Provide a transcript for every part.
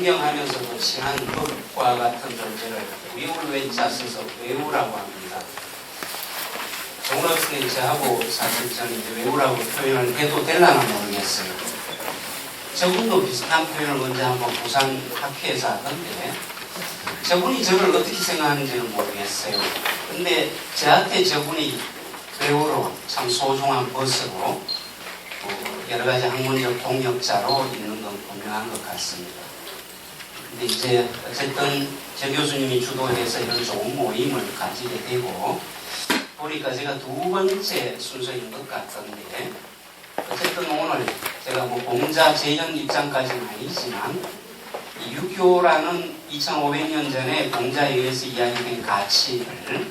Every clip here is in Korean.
존경하면서도 친한 법과 같은 존재를 외울 외자 써서 외우라고 합니다. 정우럽스는 저하고 사실 저는 이제 외우라고 표현을 해도 될라나 모르겠어요. 저분도 비슷한 표현을 먼저 한번 부산학회에서 하던데 저분이 저를 어떻게 생각하는지는 모르겠어요. 근데 저한테 저분이 배우로 참 소중한 것으로 여러 가지 학문적 동역자로 있는 건 분명한 것 같습니다. 근데 이제 어쨌든 저 교수님이 주도해서 이런 좋은 모임을 가지게 되고 보니까 제가 두 번째 순서인 것 같던데 어쨌든 오늘 제가 뭐 공자 재현 입장까지는 아니지만 이 유교라는 2500년 전에 공자에 의해서 이야기된 가치를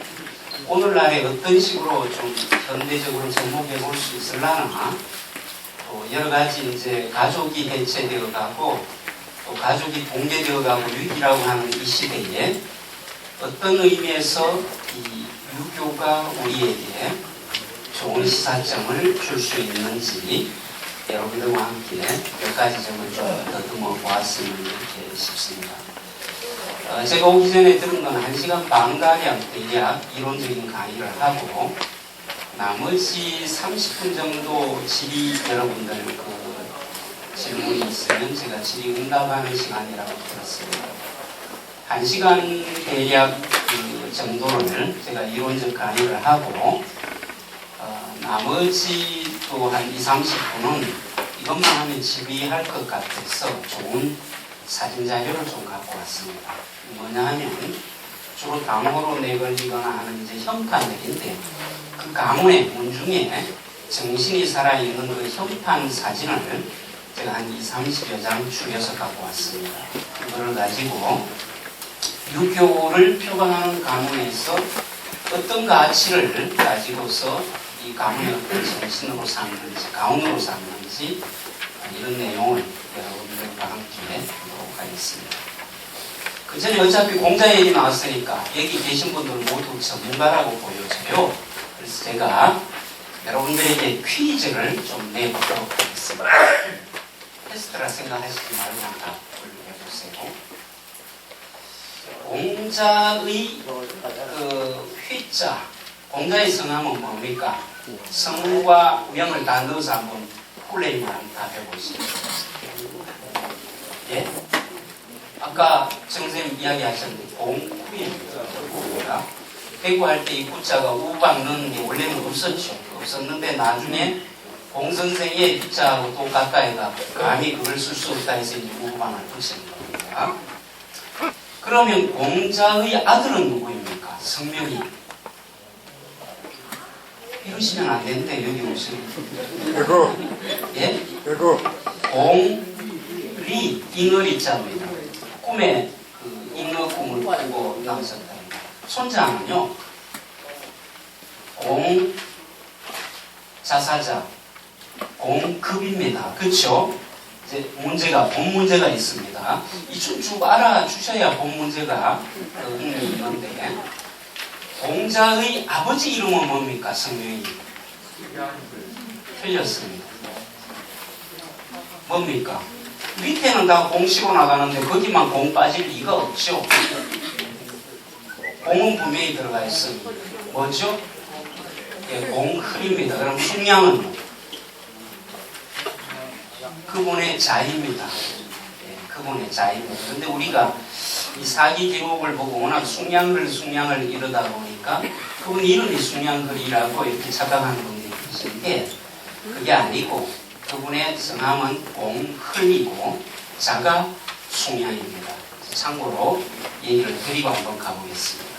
오늘날에 어떤 식으로 좀 현대적으로 접목해 볼 수 있을라나 또 여러 가지 이제 가족이 해체되어 가고 또 가족이 붕괴되어 가고 위기라고 하는 이 시대에 어떤 의미에서 이 유교가 우리에게 좋은 시사점을 줄 수 있는지 여러분들과 함께 몇 가지 점을 좀 더듬어 보았으면 이렇게 싶습니다. 제가 오기 전에 들은 건 1시간 반가량 대략 이론적인 강의를 하고 나머지 30분 정도 질의 여러분들 질문이 있으면 제가 질의 응답하는 시간이라고 들었습니다. 1시간 대략 정도를 제가 이론적 강의를 하고 나머지 또 한 20, 30분은 이것만 하면 지휘할 것 같아서 좋은 사진 자료를 좀 갖고 왔습니다. 뭐냐 하면 주로 가문으로 내걸리거나 하는 이제 현판들인데 그 가문의 문중에 정신이 살아있는 그 현판 사진을 제가 한 20, 30여 장 추려서 갖고 왔습니다. 그거를 가지고 유교를 표방하는 가문에서 어떤 가치를 가지고서 이 가문의 어떤 정신으로 삼는지, 가운으로 삼는지 이런 내용을 여러분들과 함께 보도록 하겠습니다. 그 전에 어차피 공자 얘기 나왔으니까 여기 계신 분들 모두 전문가라고 보여져요. 그래서 제가 여러분들에게 퀴즈를 좀 내보도록 하겠습니다. 테스트라 생각하시지 말고 한번 해보세요. 공자의 휘자, 공자의 성함은 뭡니까? 성과 명을 다 넣어서 한번 플레이만 다 해보시죠. 예? 아까 정선생님 이야기하셨는데 공구입니다. 대구할 때 이 구자가 우방 넣는 게 원래는 없었죠. 없었는데 나중에 공선생의 휘자하고 똑같다 해가 감히 그걸 쓸 수 없다 해서 이제 우방을 붙인 겁니다. 그러면 공자의 아들은 누구입니까? 성명이. 이러시면 안 되는데 여기 오시면. 예? 공리 잉어리자입니다. 꿈에 그 잉어 꿈을 꾸고 나오셨다. 손자는요. 공자사자, 공급입니다. 그렇죠? 이제 본 문제가 있습니다. 이 쭉 알아주셔야 본 문제가 의미 있는데 공자의 아버지 이름은 뭡니까? 성명이 틀렸습니다. 뭡니까? 밑에는 다 공시로 나가는데 거기만 공 빠질 리가 없죠. 공은 분명히 들어가 있습니다. 뭐죠? 예, 공흐입니다. 그럼 숙량은 그분의 자입니다. 예, 그분의 자입니다. 그런데 우리가 이 사기 기록을 보고 워낙 숙량을 이러다 보니까 그분 이름이 숙량글이라고 이렇게 착각하는 분들이 계신데 그게 아니고 그분의 성함은 공흘이고 자가 숙량입니다. 참고로 얘기를 드리고 한번 가보겠습니다.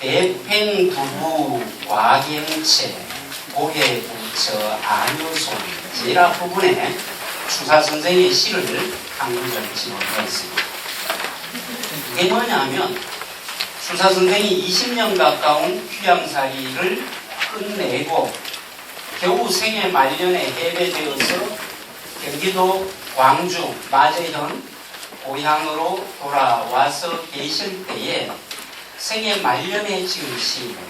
대팽두부 와경채 고해부처 안효손 제라 부분에 추사선생의 시를 한 구절 집어넣었습니다. 이게 뭐냐면 추사선생이 20년 가까운 휴양살이를 끝내고 겨우 생애 말년에 해배되어서 경기도 광주 마제현 고향으로 돌아와서 계실 때에 생애 말년에 지은 시입니다.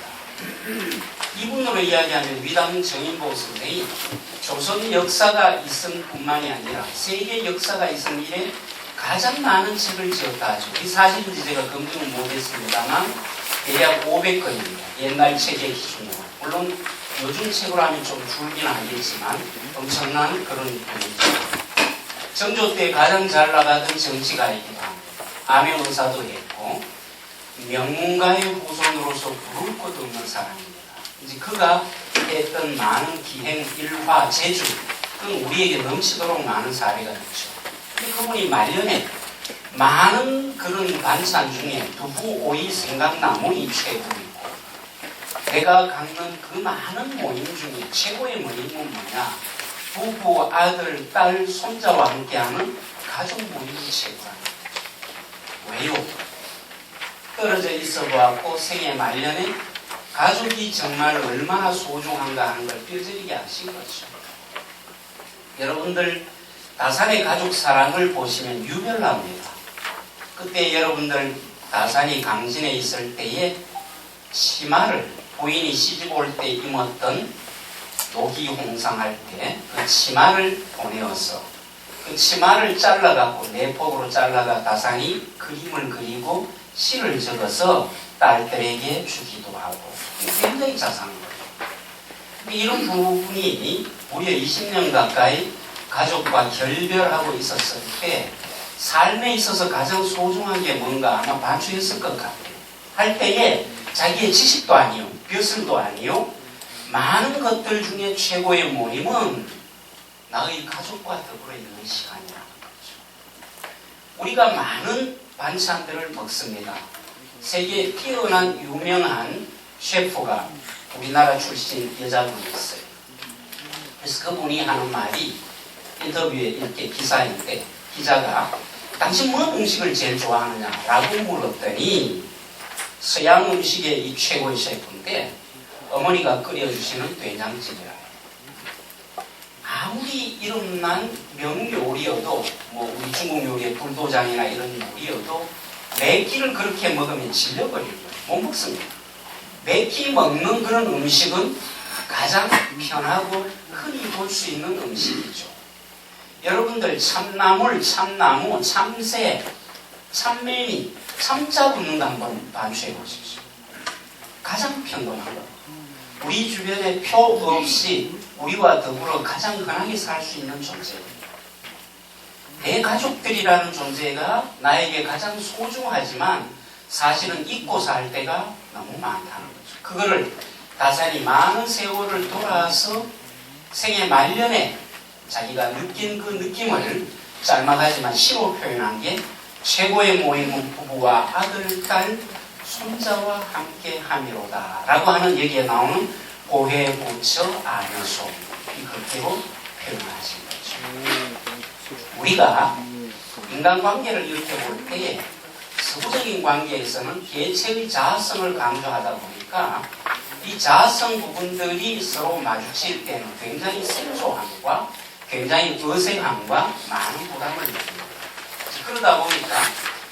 이분으로 이야기하면 위담 정인보 선생이 조선 역사가 있은 뿐만이 아니라 세계 역사가 있은 일에 가장 많은 책을 지었다 하죠. 이 사실인지 제가 검증은 못했습니다만 대략 500건입니다. 옛날 책의 기준으로. 물론 요즘 책으로 하면 좀 줄긴 하겠지만 엄청난 그런 편이죠. 정조 때 가장 잘 나가던 정치가이기도 합니다. 암행의사도 했고 명문가의 후손으로서 부를 것 없는 사람입니다. 이제 그가 했던 많은 기행, 일화, 재주 그건 우리에게 넘치도록 많은 사례가 있죠. 근데 그분이 말년에 많은 그런 반찬 중에 두부, 오이, 생강나무, 잎채도 있고 내가 갖는 그 많은 모임 중에 최고의 모임은 뭐냐? 부부, 아들, 딸, 손자와 함께하는 가족 모임이 최고랍니다. 왜요? 떨어져 있어 보았고 생애 말년에 가족이 정말 얼마나 소중한가 하는 걸 뼈저리게 아신 거죠. 여러분들 다산의 가족 사랑을 보시면 유별납니다. 그때 여러분들 다산이 강진에 있을 때에 치마를 부인이 시집 올 때 입었던 노기 홍상할 때 그 치마를 보내어서 그 치마를 잘라갖고 내폭으로 잘라가 다산이 그림을 그리고 시를 적어서 딸들에게 주기도 하고 굉장히 자상한 거예요. 이런 부분이 무려 20년 가까이 가족과 결별하고 있었을 때 삶에 있어서 가장 소중한 게 뭔가 아마 반추했을 것 같아요. 할 때에 자기의 지식도 아니요, 벼슬도 아니요, 많은 것들 중에 최고의 모임은 나의 가족과 더불어 있는 시간이라는 거죠. 우리가 많은 반찬들을 먹습니다. 세계에 뛰어난 유명한 셰프가 우리나라 출신 여자분이 있어요. 그래서 그분이 하는 말이 인터뷰에 이렇게 기사인데 기자가 당신 무슨 음식을 제일 좋아하느냐라고 물었더니 서양 음식의 이 최고의 셰프인데 어머니가 끓여주시는 된장찌개라. 아무리 이름난 명요리여도 뭐 우리 중국 요리의 불도장이나 이런 요리여도 맵기를 그렇게 먹으면 질려버리는 거예요. 못 먹습니다. 맵기 먹는 그런 음식은 가장 편하고 흔히 볼 수 있는 음식이죠. 여러분들 참나물, 참나무, 참새, 참매미, 참자 붙는 거 한번 반추해 보십시오. 가장 평범한 거. 우리 주변에 표 없이 우리와 더불어 가장 흔하게 살 수 있는 존재입니다. 내 가족들이라는 존재가 나에게 가장 소중하지만 사실은 잊고 살 때가 너무 많다는 거죠. 그거를 다산이 많은 세월을 돌아서 생애 말년에 자기가 느낀 그 느낌을 짤막하지만 시로 표현한 게 최고의 모임은 부부와 아들, 딸, 손자와 함께 함이로다 라고 하는 여기에 나오는 고해, 부처, 아녀소 이 글귀로 표현하신 거죠. 우리가 인간관계를 이렇게 볼 때에 서구적인 관계에서는 개체의 자아성을 강조하다 보니까 이 자아성 부분들이 서로 마주칠 때는 굉장히 생소함과 굉장히 어색함과 많은 부담을 느낍니다. 그러다 보니까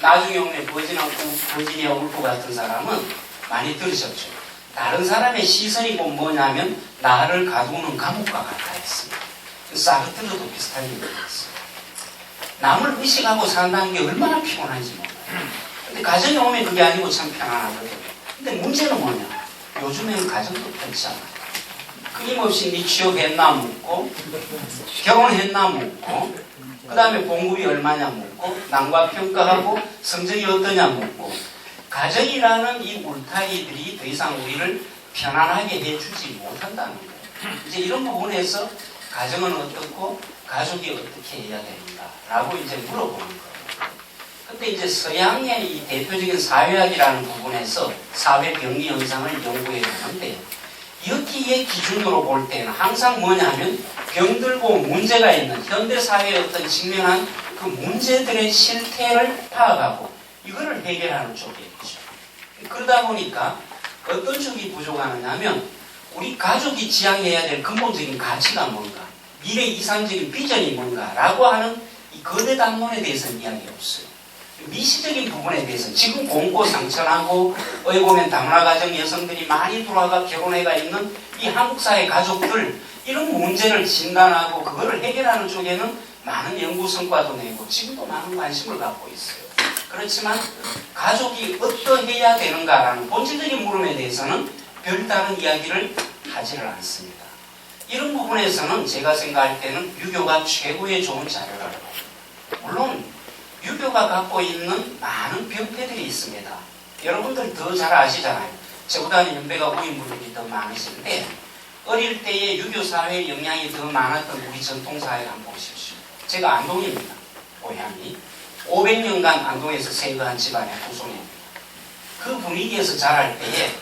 나중에 오면 버지니아 울프 같은 사람은 많이 들으셨죠. 다른 사람의 시선이 뭐냐면 나를 가두는 감옥과 같아 했습니다. 사르트르도 비슷한 일이 있어요. 남을 의식하고 산다는 게 얼마나 피곤한지 몰라요. 근데 가정에 오면 그게 아니고 참 편안하거든요. 근데 문제는 뭐냐? 요즘에는 가정도 편치 않아요. 끊임없이 네 취업했나 묻고 결혼했나 묻고 그 다음에 공급이 얼마냐 묻고 남과 평가하고 성적이 어떠냐 묻고 가정이라는 이 울타리들이 더 이상 우리를 편안하게 해주지 못한다는 거예요. 이제 이런 부분에서 가정은 어떻고 가족이 어떻게 해야 됩니다 라고 이제 물어보는 거예요. 근데 이제 서양의 이 대표적인 사회학이라는 부분에서 사회 병리 현상을 연구해 보는데 여기에 기준으로 볼 때는 항상 뭐냐 하면 병들고 문제가 있는 현대사회의 어떤 직면한 그 문제들의 실태를 파악하고 이거를 해결하는 쪽에 있죠. 그러다 보니까 어떤 쪽이 부족하느냐 하면 우리 가족이 지향해야 될 근본적인 가치가 뭔가 미래 이상적인 비전이 뭔가 라고 하는 이 거대 담론에 대해서는 이야기 없어요. 미시적인 부분에 대해서는 지금 공고상천하고 어디 보면 다문화가정 여성들이 많이 돌아가 결혼해가 있는 이 한국사회 가족들 이런 문제를 진단하고 그거를 해결하는 쪽에는 많은 연구 성과도 내고 지금도 많은 관심을 갖고 있어요. 그렇지만 가족이 어떠해야 되는가라는 본질적인 물음에 대해서는 별다른 이야기를 하지를 않습니다. 이런 부분에서는 제가 생각할 때는 유교가 최고의 좋은 자료라고. 물론 유교가 갖고 있는 많은 병폐들이 있습니다. 여러분들 더 잘 아시잖아요. 저보다는 연배가 오인 분들이 더 많으신데 어릴 때에 유교 사회의 영향이 더 많았던 우리 전통사회를 한번 보십시오. 제가 안동입니다. 고향이. 500년간 안동에서 세거한 집안의 후손입니다. 그 분위기에서 자랄 때에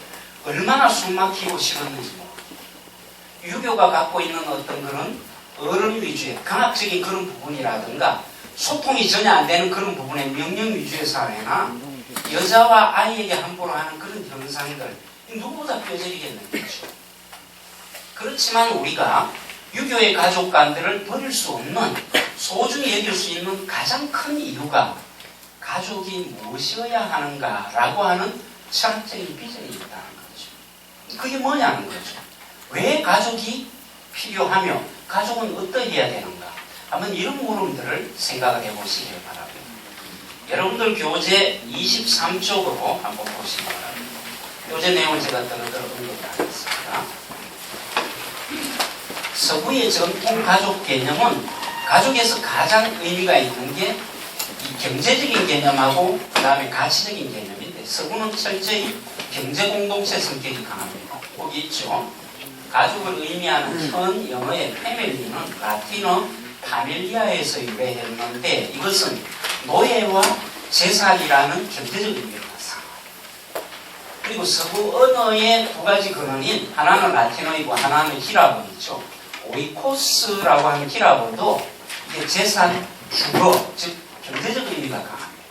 얼마나 숨막히고 싫었는지 모릅니다. 유교가 갖고 있는 어떤 그런 어른 위주의 강압적인 그런 부분이라든가 소통이 전혀 안 되는 그런 부분의 명령 위주의 사회나 여자와 아이에게 함부로 하는 그런 현상들 누구보다 뼈저리겠는거죠. 그렇지만 우리가 유교의 가족관들을 버릴 수 없는 소중히 여길 수 있는 가장 큰 이유가 가족이 무엇이어야 하는가라고 하는 철학적인 비전이 있다는 거죠. 그게 뭐냐는 거죠. 왜 가족이 필요하며 가족은 어떠해야 되는가? 한번 이런 물음들을 생각을 해보시길 바랍니다. 여러분들 교재 23쪽으로 한번 보시기 바랍니다. 교재 내용을 제가 더러더러 언급을 하겠습니다. 서구의 전통 가족 개념은 가족에서 가장 의미가 있는 게 이 경제적인 개념하고 그 다음에 가치적인 개념인데 서구는 철저히 경제 공동체 성격이 강합니다. 거기 있죠. 가족을 의미하는 현 영어의 패밀리는 라틴어 파밀리아에서 유래했는데 이것은 노예와 재산이라는 경제적 의미를 나타납니다. 그리고 서구 언어의 두 가지 근원인 하나는 라틴어이고 하나는 히라보이죠. 오이코스라고 하는 히라보도 이게 재산, 주거, 즉 경제적 의미가 강합니다.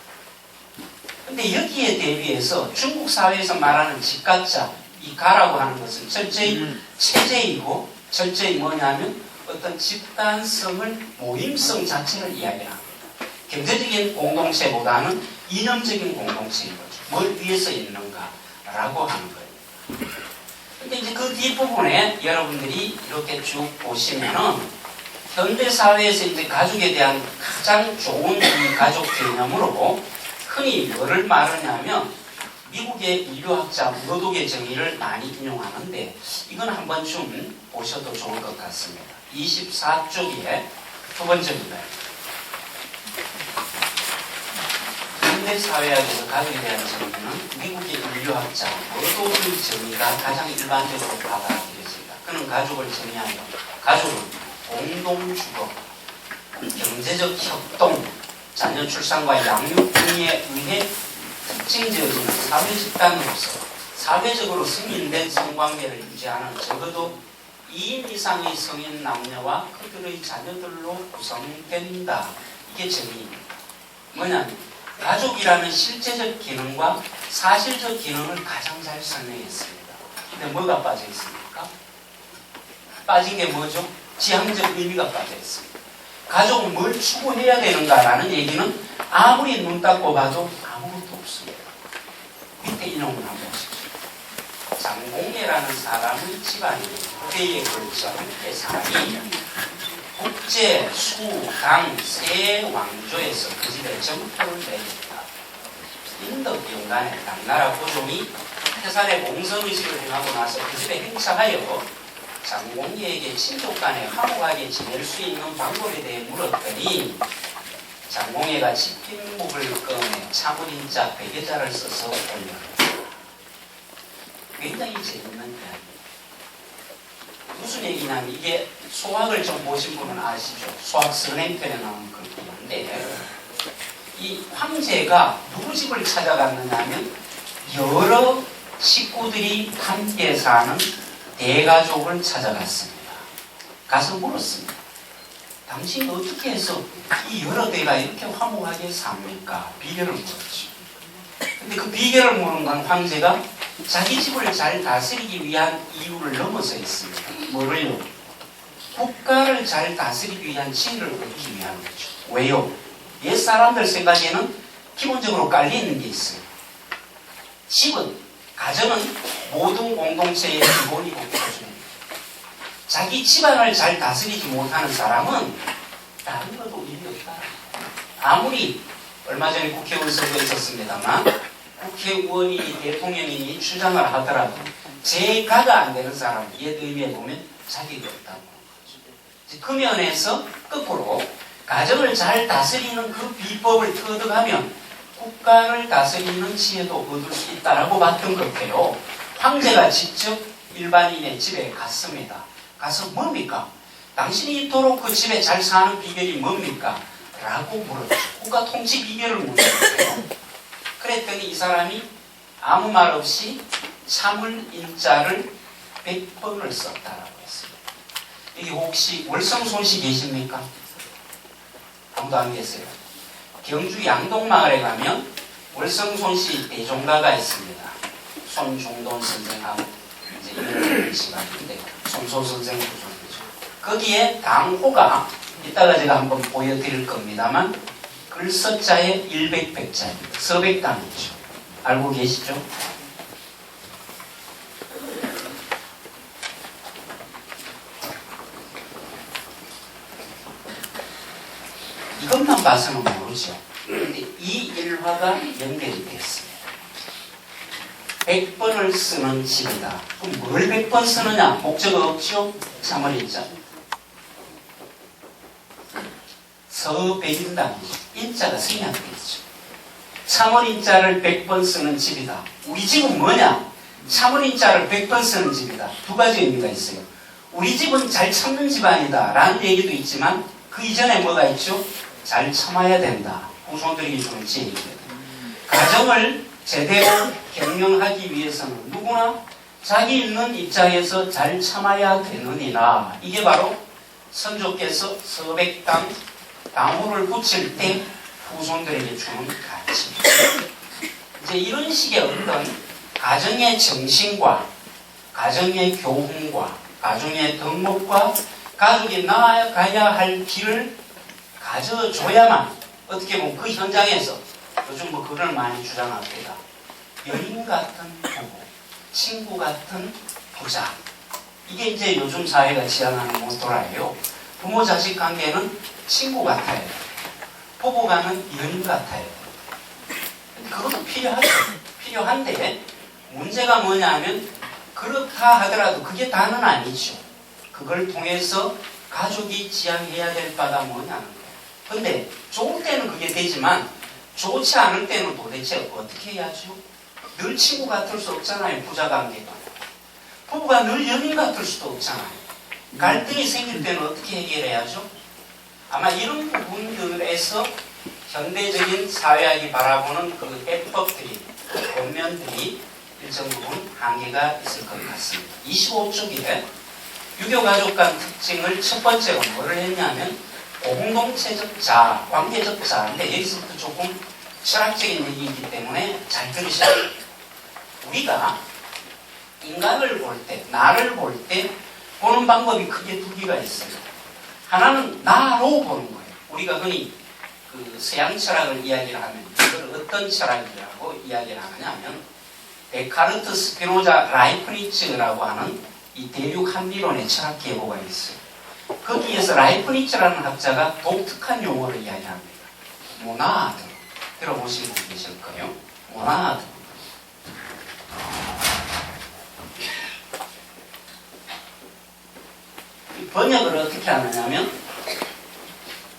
근데 여기에 대비해서 중국 사회에서 말하는 집가자, 이 가라고 하는 것은 철저히 체제이고 철저히 뭐냐면 어떤 집단성을 모임성 자체를 이야기합니다. 경제적인 공동체보다는 이념적인 공동체인 거죠. 뭘 위해서 있는가라고 하는 거예요. 근데 이제 그 뒷부분에 여러분들이 이렇게 쭉 보시면은 현대 사회에서 이제 가족에 대한 가장 좋은 이 가족 개념으로 흔히 뭐를 말하냐면 미국의 인류학자 무로독의 정의를 많이 인용하는데 이건 한 번쯤 보셔도 좋을 것 같습니다. 24쪽에 두 번째입니다. 현대 사회학에서 가족에 대한 정의는 미국의 인류학자 무로독의 정의가 가장 일반적으로 받아들여집니다. 그는 가족을 정의하며 가족은 공동주거, 경제적 협동, 자녀 출산과 양육 등에 의해 특징지어지는 사회집단으로서 사회적으로 승인된 성관계를 유지하는 적어도 2인 이상의 성인 남녀와 그들의 자녀들로 구성된다. 이게 정의입니다. 뭐냐면 가족이라는 실제적 기능과 사실적 기능을 가장 잘 설명했습니다. 근데 뭐가 빠져 있습니까? 빠진 게 뭐죠? 지향적 의미가 빠져 있습니다. 가족은 뭘 추구해야 되는가라는 얘기는 아무리 눈 닦고 봐도 아무것도 없습니다. 밑에 인용을 한번 보십시오. 장공예라는 사람의 집안이 후대에 걸쳐 사람이 국제, 수, 당, 세 왕조에서 그 집에 정토를 내렸다. 인덕 연간에 당나라 고종이 태산의 공성의식을 행하고 나서 그 집에 행차하여 장공예에게 친족 간에 화목하게 지낼 수 있는 방법에 대해 물었더니 장공예가 집필목을 꺼내 차무린자 베개자를 써서 올렸다. 굉장히 재밌는 이야기입니다. 무슨 얘기냐면 이게 소학을 좀 보신 분은 아시죠? 소학 선행편에 나오는 그런 건데 이 황제가 누구 집을 찾아갔느냐 하면 여러 식구들이 함께 사는 대가족을 찾아갔습니다. 가서 물었습니다. 당신 어떻게 해서 이 여러 대가 이렇게 화목하게 삽니까? 비결을 물었죠. 근데 그 비결을 물은 건 황제가 자기 집을 잘 다스리기 위한 이유를 넘어서 있습니다. 뭐를요? 국가를 잘 다스리기 위한 지위를 얻기 위한 거죠. 왜요? 옛 사람들 생각에는 기본적으로 깔려있는 게 있어요. 집은, 가정은 모든 공동체의 기본이고 표준입니다. 자기 집안을 잘 다스리지 못하는 사람은 다른 것도 아무리 얼마 전에 국회의원 선거 있었습니다만 국회의원이 대통령이 주장을 하더라도 제가가 안 되는 사람 옛 의미에 보면 자격이 없다고 하는 거죠. 그 면에서 거꾸로 가정을 잘 다스리는 그 비법을 터득하면 국가를 다스리는 지혜도 얻을 수 있다라고 봤던 것이에요. 황제가 직접 일반인의 집에 갔습니다. 가서 뭡니까? 당신이 이토록 그 집에 잘 사는 비결이 뭡니까? 라고 물었죠. 국가 통치 비결을 묻었어요. 그랬더니 이 사람이 아무 말 없이 참을 인자를 100번을 썼다라고 했습니다. 여기 혹시 월성손씨 계십니까? 아무도 안 계세요. 경주 양동마을에 가면 월성손씨 대종가가 있습니다. 손중돈 선생하고 이제 이런 시간인데 손소 선생 부족이죠. 거기에 당호가 이따가 제가 한번 보여드릴 겁니다만 글서자에 100백자입니다. 서백당이죠. 알고 계시죠? 이것만 봐서는 모르죠. 그런데 이 일화가 연결이 됐습니다. 100번을 쓰는 집이다. 그럼 뭘 100번 쓰느냐? 목적어 없죠? 참을인자. 서백인당이죠. 인자가 생략되겠죠. 참을인자를 100번 쓰는 집이다. 우리 집은 뭐냐? 참을인자를 100번 쓰는 집이다. 두 가지 의미가 있어요. 우리 집은 잘 참는 집안이다 라는 얘기도 있지만 그 이전에 뭐가 있죠? 잘 참아야 된다. 후손들에게 주는 지혜입니다. 가정을 제대로 경영하기 위해서는 누구나 자기 있는 입장에서 잘 참아야 되느니라. 이게 바로 선조께서 서백당 당호를 붙일 때 후손들에게 주는 가르침입니다. 이제 이런 식의 어떤 가정의 정신과 가정의 교훈과 가정의 덕목과 가족이 나아가야 할 길을 가져줘야만 어떻게 보면 그 현장에서 요즘 뭐 그걸 많이 주장합니다. 연인 같은 부부, 친구 같은 부자. 이게 이제 요즘 사회가 지향하는 모토라예요. 부모 자식 관계는 친구 같아야 돼요. 부부 간은 연인 같아야 돼요. 그것도 필요한데 문제가 뭐냐면 그렇다 하더라도 그게 다는 아니죠. 그걸 통해서 가족이 지향해야 될 바가 뭐냐는 거예요. 근데 좋을 때는 그게 되지만 좋지 않을 때는 도대체 어떻게 해야죠? 늘 친구 같을 수 없잖아요. 부자 관계가. 부부가 늘 연인 같을 수도 없잖아요. 갈등이 생길 때는 어떻게 해결해야죠? 아마 이런 부분들에서 현대적인 사회학이 바라보는 그 해법들이, 권면들이 일정 부분 한계가 있을 것 같습니다. 25쪽에 유교가족 간 특징을 첫 번째로 뭐를 했냐면 공동체적 자, 관계적 자인데 여기서부터 조금 철학적인 얘기이기 때문에 잘 들으셔야 돼요. 우리가 인간을 볼 때, 나를 볼 때 보는 방법이 크게 두 개가 있어요. 하나는 나로 보는 거예요. 우리가 흔히 그 서양 철학을 이야기를 하면 이걸 어떤 철학이라고 이야기를 하느냐 하면 데카르트, 스피노자, 라이프니츠라고 하는 이 대륙 합리론의 철학 계보가 있어요. 거기에서 라이프니츠라는 학자가 독특한 용어를 이야기합니다. 모나드. 들어보신 분 계실 거예요. 모나드. 번역을 어떻게 하느냐면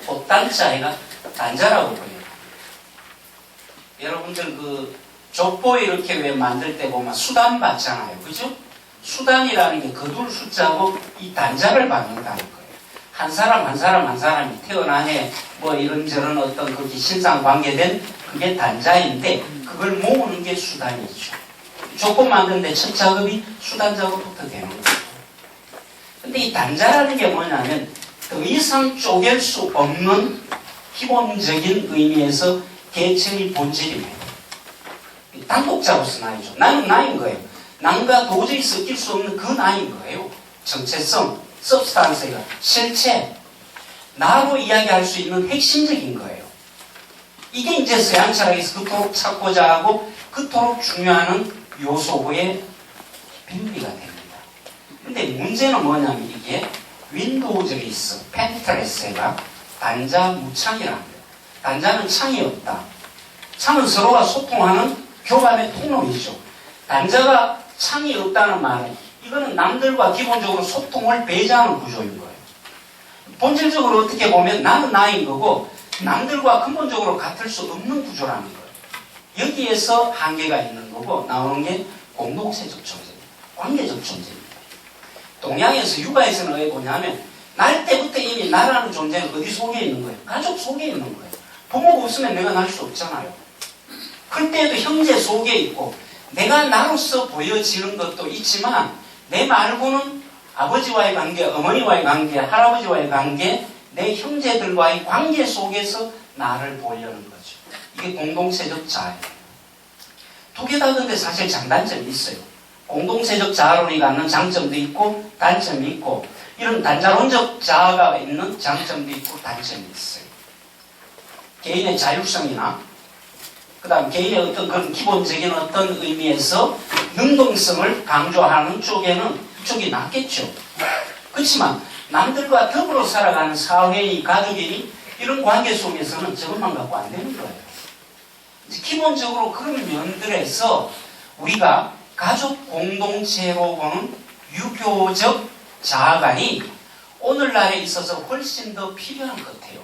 꽃단자가 단자라고 번역합니다. 여러분들 그 족보 이렇게 왜 만들 때 보면 수단 받잖아요. 그죠? 수단이라는 게 거둘 숫자고 이 단자를 받는다는 거예요. 한 사람 한 사람 한 사람이 태어나해 뭐 이런저런 어떤 그렇게 신상 관계된 그게 단자인데 그걸 모으는 게 수단이죠. 족보 만드는데 첫 작업이 수단 작업부터 되는 거예요. 근데 이 단자라는 게 뭐냐면 더 이상 쪼갤 수 없는 기본적인 의미에서 계층의 본질입니다. 단독자로서 나이죠. 나는 나인 거예요. 남과 도저히 섞일 수 없는 그 나인 거예요. 정체성, substance가 실체, 나로 이야기할 수 있는 핵심적인 거예요. 이게 이제 서양 철학에서 그토록 찾고자 하고 그토록 중요한 요소의 비밀이가 됩니다. 근데 문제는 뭐냐면 이게 윈도우즈리스, 펜트레스가 단자 무창이라는 거예요. 단자는 창이 없다. 창은 서로가 소통하는 교감의 통로이죠. 단자가 창이 없다는 말은 이거는 남들과 기본적으로 소통을 배제하는 구조인 거예요. 본질적으로 어떻게 보면 나는 나인 거고 남들과 근본적으로 같을 수 없는 구조라는 거예요. 여기에서 한계가 있는 거고 나오는 게 공동체적 존재입니다. 관계적 존재입니다. 동양에서 육아에서는 왜 보냐면 날 때부터 이미 나라는 존재는 어디 속에 있는 거예요? 가족 속에 있는 거예요. 부모가 없으면 내가 날 수 없잖아요. 클 때에도 형제 속에 있고 내가 나로서 보여지는 것도 있지만 내 말고는 아버지와의 관계, 어머니와의 관계, 할아버지와의 관계, 내 형제들과의 관계 속에서 나를 보려는 거죠. 이게 공동체적 자아예요. 두 개 다 근데 사실 장단점이 있어요. 공동체적 자아론이 갖는 장점도 있고 단점이 있고 이런 단자론적 자아가 있는 장점도 있고 단점이 있어요. 개인의 자율성이나 그 다음 개인의 어떤 그런 기본적인 어떤 의미에서 능동성을 강조하는 쪽에는 이쪽이 낫겠죠. 그렇지만 남들과 더불어 살아가는 사회의 가족이 이런 관계 속에서는 저것만 갖고 안 되는 거예요. 기본적으로 그런 면들에서 우리가 가족 공동체로 보는 유교적 자아관이 오늘날에 있어서 훨씬 더 필요한 것 같아요.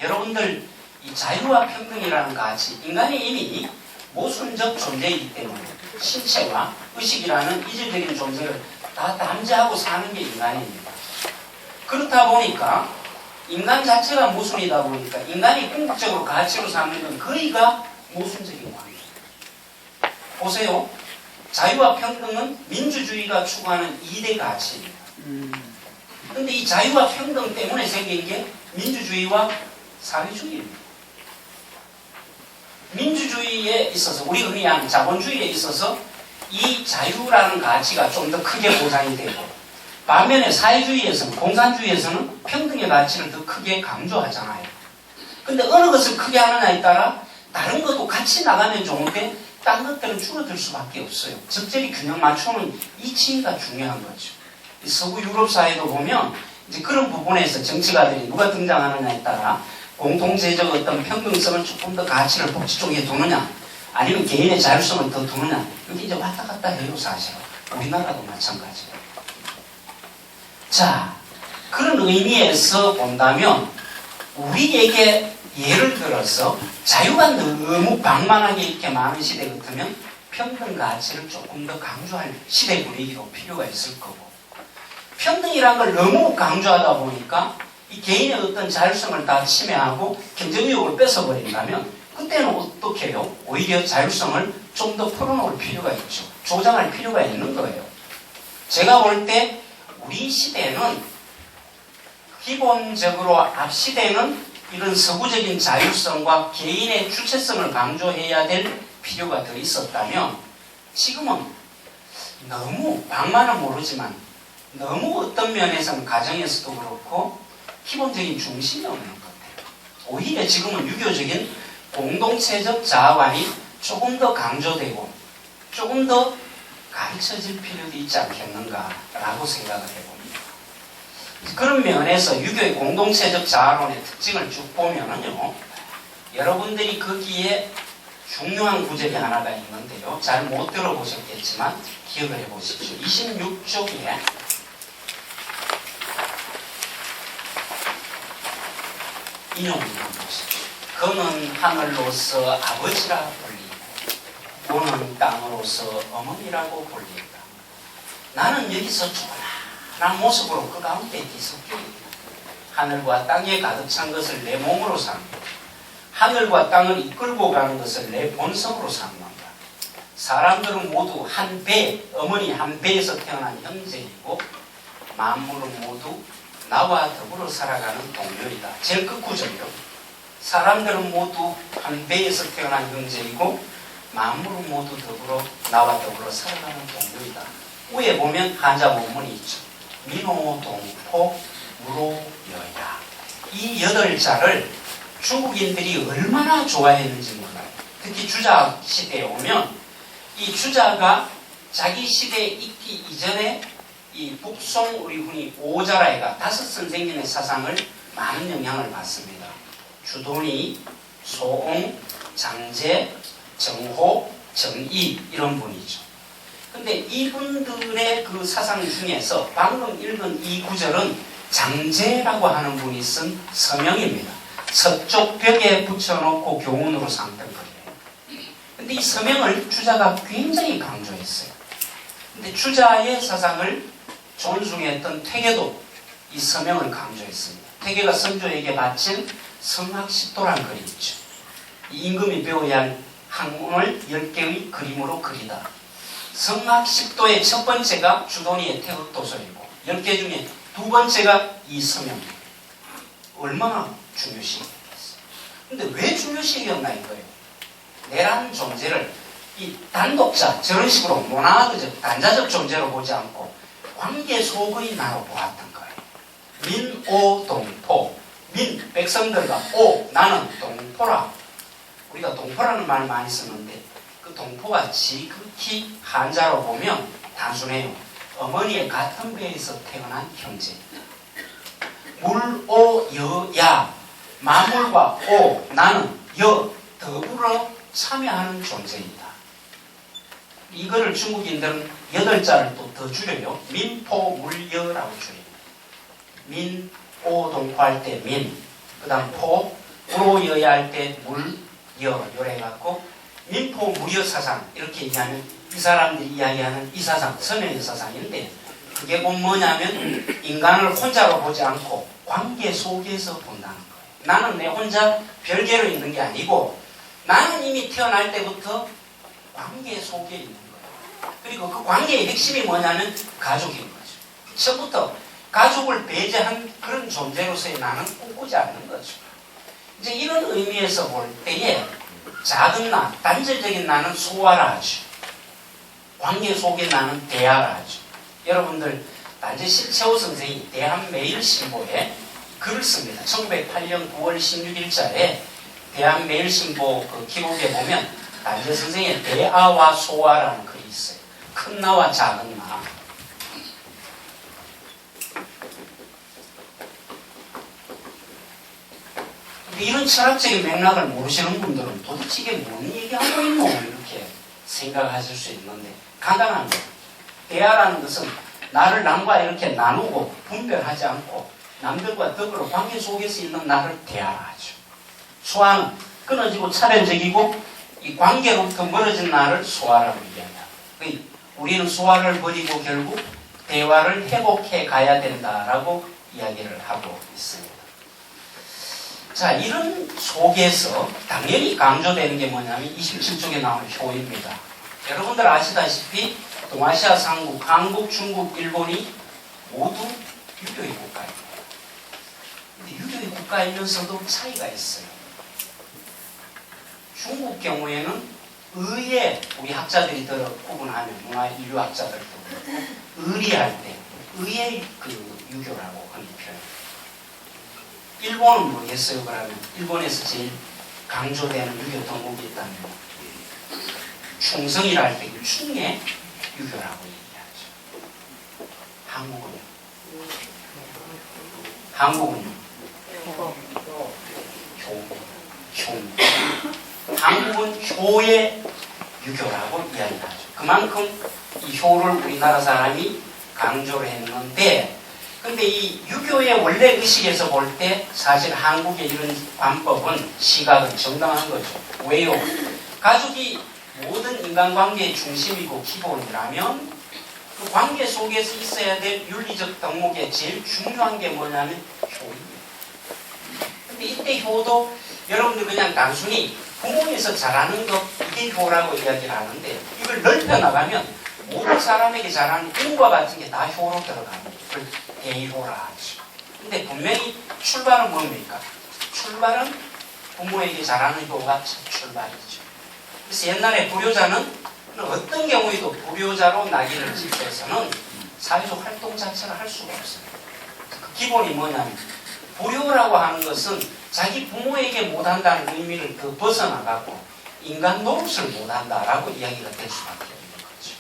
여러분들 이 자유와 평등이라는 가치, 인간이 이미 모순적 존재이기 때문에 신체와 의식이라는 이질적인 존재를 다 담재하고 사는 게 인간입니다. 그렇다 보니까 인간 자체가 모순이다 보니까 인간이 궁극적으로 가치로 삼는 건 거의가 모순적인 관계입니다. 보세요. 자유와 평등은 민주주의가 추구하는 2대 가치입니다. 그런데 이 자유와 평등 때문에 생긴 게 민주주의와 사회주의입니다. 민주주의에 있어서 우리 그냥 자본주의에 있어서 이 자유라는 가치가 좀 더 크게 보장이 되고 반면에 사회주의에서는 공산주의에서는 평등의 가치를 더 크게 강조하잖아요. 근데 어느 것을 크게 하느냐에 따라 다른 것도 같이 나가면 좋은데 딴 것들은 줄어들 수밖에 없어요. 적절히 균형 맞추는 이 치가 중요한 거죠. 서구 유럽 사회도 보면 이제 그런 부분에서 정치가들이 누가 등장하느냐에 따라 공동체적 어떤 평등성을 조금 더 가치를 복지 쪽에 두느냐 아니면 개인의 자율성을 더 두느냐 이게 이제 왔다 갔다 해요. 사실은 우리나라도 마찬가지예요. 자, 그런 의미에서 본다면 우리에게 예를 들어서 자유가 너무 방만하게 이렇게 많은 시대 같으면 평등 가치를 조금 더 강조할 시대 분위기도 필요가 있을 거고 평등이라는 걸 너무 강조하다 보니까 이 개인의 어떤 자율성을 다 침해하고 경쟁력을 뺏어버린다면 그때는 어떻게 해요? 오히려 자율성을 좀 더 풀어놓을 필요가 있죠. 조장할 필요가 있는 거예요. 제가 볼 때 우리 시대는 기본적으로 앞 시대는 이런 서구적인 자율성과 개인의 주체성을 강조해야 될 필요가 더 있었다면 지금은 너무 방만은 모르지만 너무 어떤 면에서는 가정에서도 그렇고 기본적인 중심이 없는 것 같아요. 오히려 지금은 유교적인 공동체적 자아관이 조금 더 강조되고 조금 더 가르쳐질 필요도 있지 않겠는가라고 생각을 해봅니다. 그런 면에서 유교의 공동체적 자아론의 특징을 쭉 보면은요, 여러분들이 거기에 중요한 구절이 하나가 있는데요. 잘 못 들어보셨겠지만 기억을 해보십시오. 26쪽에 인용을 보십시오. 그는 하늘로서 아버지라 불리고 고는 땅으로서 어머니라고 불린다. 나는 여기서 조그마한 모습으로 그 가운데 뒤섞여 있다. 하늘과 땅에 가득 찬 것을 내 몸으로 삼는다. 하늘과 땅을 이끌고 가는 것을 내 본성으로 삼는다. 사람들은 모두 한 배, 어머니 한 배에서 태어난 형제이고 만물은 모두 나와 더불어 살아가는 동료이다. 제일 끝구절이요. 사람들은 모두 한 배에서 태어난 형제이고 만물은 모두 나와 더불어 살아가는 동료이다. 위에 보면 한자 원문이 있죠. 민호, 동포, 무로, 여야. 이 8자를 중국인들이 얼마나 좋아했는지 몰라요. 특히 주자 시대에 오면 이 주자가 자기 시대에 있기 이전에 이 북송 우리 흔히 오자라이가 5 선생님의 사상을 많은 영향을 받습니다. 주돈이 소옹, 장제, 정호, 정이 이런 분이죠. 근데 이분들의 그 사상 중에서 방금 읽은 이 구절은 장제라고 하는 분이 쓴 서명입니다. 서쪽 벽에 붙여놓고 교훈으로 삼던 거예요. 근데 이 서명을 주자가 굉장히 강조했어요. 근데 주자의 사상을 존중했던 퇴계도 이 서명을 강조했습니다. 퇴계가 선조에게 바친 성학십도라는 글이 있죠. 이 임금이 배워야 할 학문을 10개의 그림으로 그리다. 성학십도의 첫 번째가 주돈이의 태극도서이고 10개 중에 두 번째가 이 서명입니다. 얼마나 중요시했겠어요. 근데 왜 중요시했나 이거예요. 내란 존재를 이 단독자, 저런 식으로 모나드적, 단자적 존재로 보지 않고 관계 속의 나로 보았던 거예요. 민, 오, 동포. 민, 백성들과 오, 나는 동포라. 우리가 동포라는 말을 많이 쓰는데 그 동포가 지극히 한자로 보면 단순해요. 어머니의 같은 배에서 태어난 형제. 물, 오, 여, 야. 마물과 오, 나는 여 더불어 참여하는 존재이다. 이거를 중국인들은 8자를 또 더 줄여요. 민포물여라고 줄여요. 민, 오, 동포할 때 민, 그 다음 포, 우로여야 할 때 물, 여, 요래갖고 민포물여 사상 이렇게 얘기하면 이 사람들이 이야기하는 이 사상, 서명의 사상인데 그게 곧 뭐냐면 인간을 혼자로 보지 않고 관계 속에서 본다는 거예요. 나는 내 혼자 별개로 있는 게 아니고 나는 이미 태어날 때부터 관계 속에 있는 거예요. 그리고 그 관계의 핵심이 뭐냐면 가족인 거죠. 처음부터 가족을 배제한 그런 존재로서의 나는 꿈꾸지 않는 거죠. 이제 이런 의미에서 볼 때에 작은 나, 단절적인 나는 소화라 하죠. 관계 속의 나는 대하라 하죠. 여러분들 단지 실채호 선생이 대한매일신보에 글을 씁니다. 1908년 9월 16일자에 대한매일신보 그 기록에 보면 단지 선생의 대아와 소아라는 글이 있어요. 큰 나와 작은 나. 근데 이런 철학적인 맥락을 모르시는 분들은 도대체 이게 뭔 얘기하고 있노? 이렇게 생각하실 수 있는데 간단한 거예요. 대아라는 것은 나를 남과 이렇게 나누고 분별하지 않고 남들과 더불어 관계 속에서 있는 나를 대하죠. 소아는 끊어지고 차별적이고 이 관계로부터 멀어진 나를 소아라고 이야기합니다. 우리는 소아를 버리고 결국 대화를 회복해 가야 된다라고 이야기를 하고 있습니다. 자, 이런 속에서 당연히 강조되는 게 뭐냐면 27쪽에 나오는 효입니다. 여러분들 아시다시피 동아시아 삼국, 한국, 중국, 일본이 모두 유교의 국가입니다. 근데 유교의 국가이면서도 차이가 있어요. 중국 경우에는 의에 우리 학자들이 들어 구분하면 문화인류학자들도 의리할 때 의의 그 유교라고 하는 표현. 일본은 뭐겠어요? 그러면 일본에서 제일 강조되는 유교 덕목이 있다면 충성이라 할 때 충의 유교라고 얘기하죠. 한국은요? 한국은 효의 유교라고 이야기하죠. 그만큼 이 효를 우리나라 사람이 강조를 했는데, 근데 이 유교의 원래 의식에서 볼 때 사실 한국의 이런 관법은 시각은 정당한 거죠. 왜요? 가족이 모든 인간관계의 중심이고 기본이라면 그 관계 속에서 있어야 될 윤리적 덕목의 제일 중요한 게 뭐냐면 효입니다. 근데 이때 효도 여러분들 그냥 단순히 부모에서 잘하는 것 이게 효라고 이야기를 하는데 이걸 넓혀 나가면 모든 사람에게 잘하는 운과 같은 게 다 효로 들어갑니다. 그걸 대효라 하죠. 근데 분명히 출발은 뭡니까? 출발은 부모에게 잘하는 효가 첫 출발이죠. 그래서 옛날에 불효자는 어떤 경우에도 불효자로 낙인을 찍혀서는 사회적 활동 자체를 할 수가 없어요. 그 기본이 뭐냐면 불효라고 하는 것은 자기 부모에게 못한다는 의미를 더 벗어나가고 인간 노릇을 못한다라고 이야기가 될 수밖에 없는 거죠.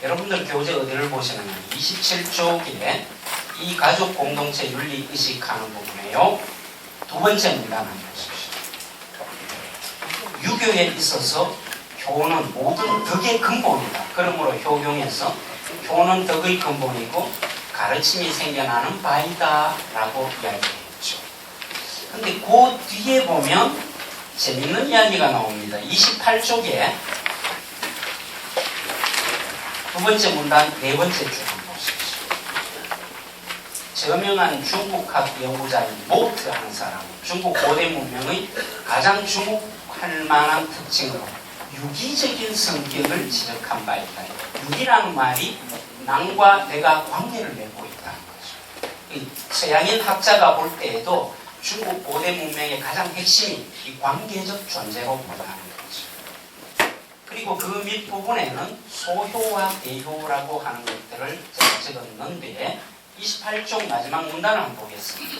여러분들 교재 어디를 보시느냐 27쪽에 이 가족 공동체 윤리 의식하는 부분에요. 두 번째 문단 한번 보십시오. 유교에 있어서 효는 모든 덕의 근본이다. 그러므로 효경에서 효는 덕의 근본이고 가르침이 생겨나는 바이다 라고 이야기했죠. 근데 그 뒤에 보면 재밌는 이야기가 나옵니다. 28쪽에 두 번째 문단 네 번째 줄 한번 보십시오. 저명한 중국학 연구자인 모트 하는 사람, 중국 고대 문명의 가장 주목할 만한 특징으로 유기적인 성격을 지적한 바 있다. 유기라는 말이 남과 내가 관계를 맺고 있다는 거죠. 서양인 학자가 볼 때에도 중국 고대 문명의 가장 핵심이 이 관계적 존재로 보다는 거죠. 그리고 그 밑부분에는 소효와 대효라고 하는 것들을 제가 적었는데 28쪽 마지막 문단을 한번 보겠습니다.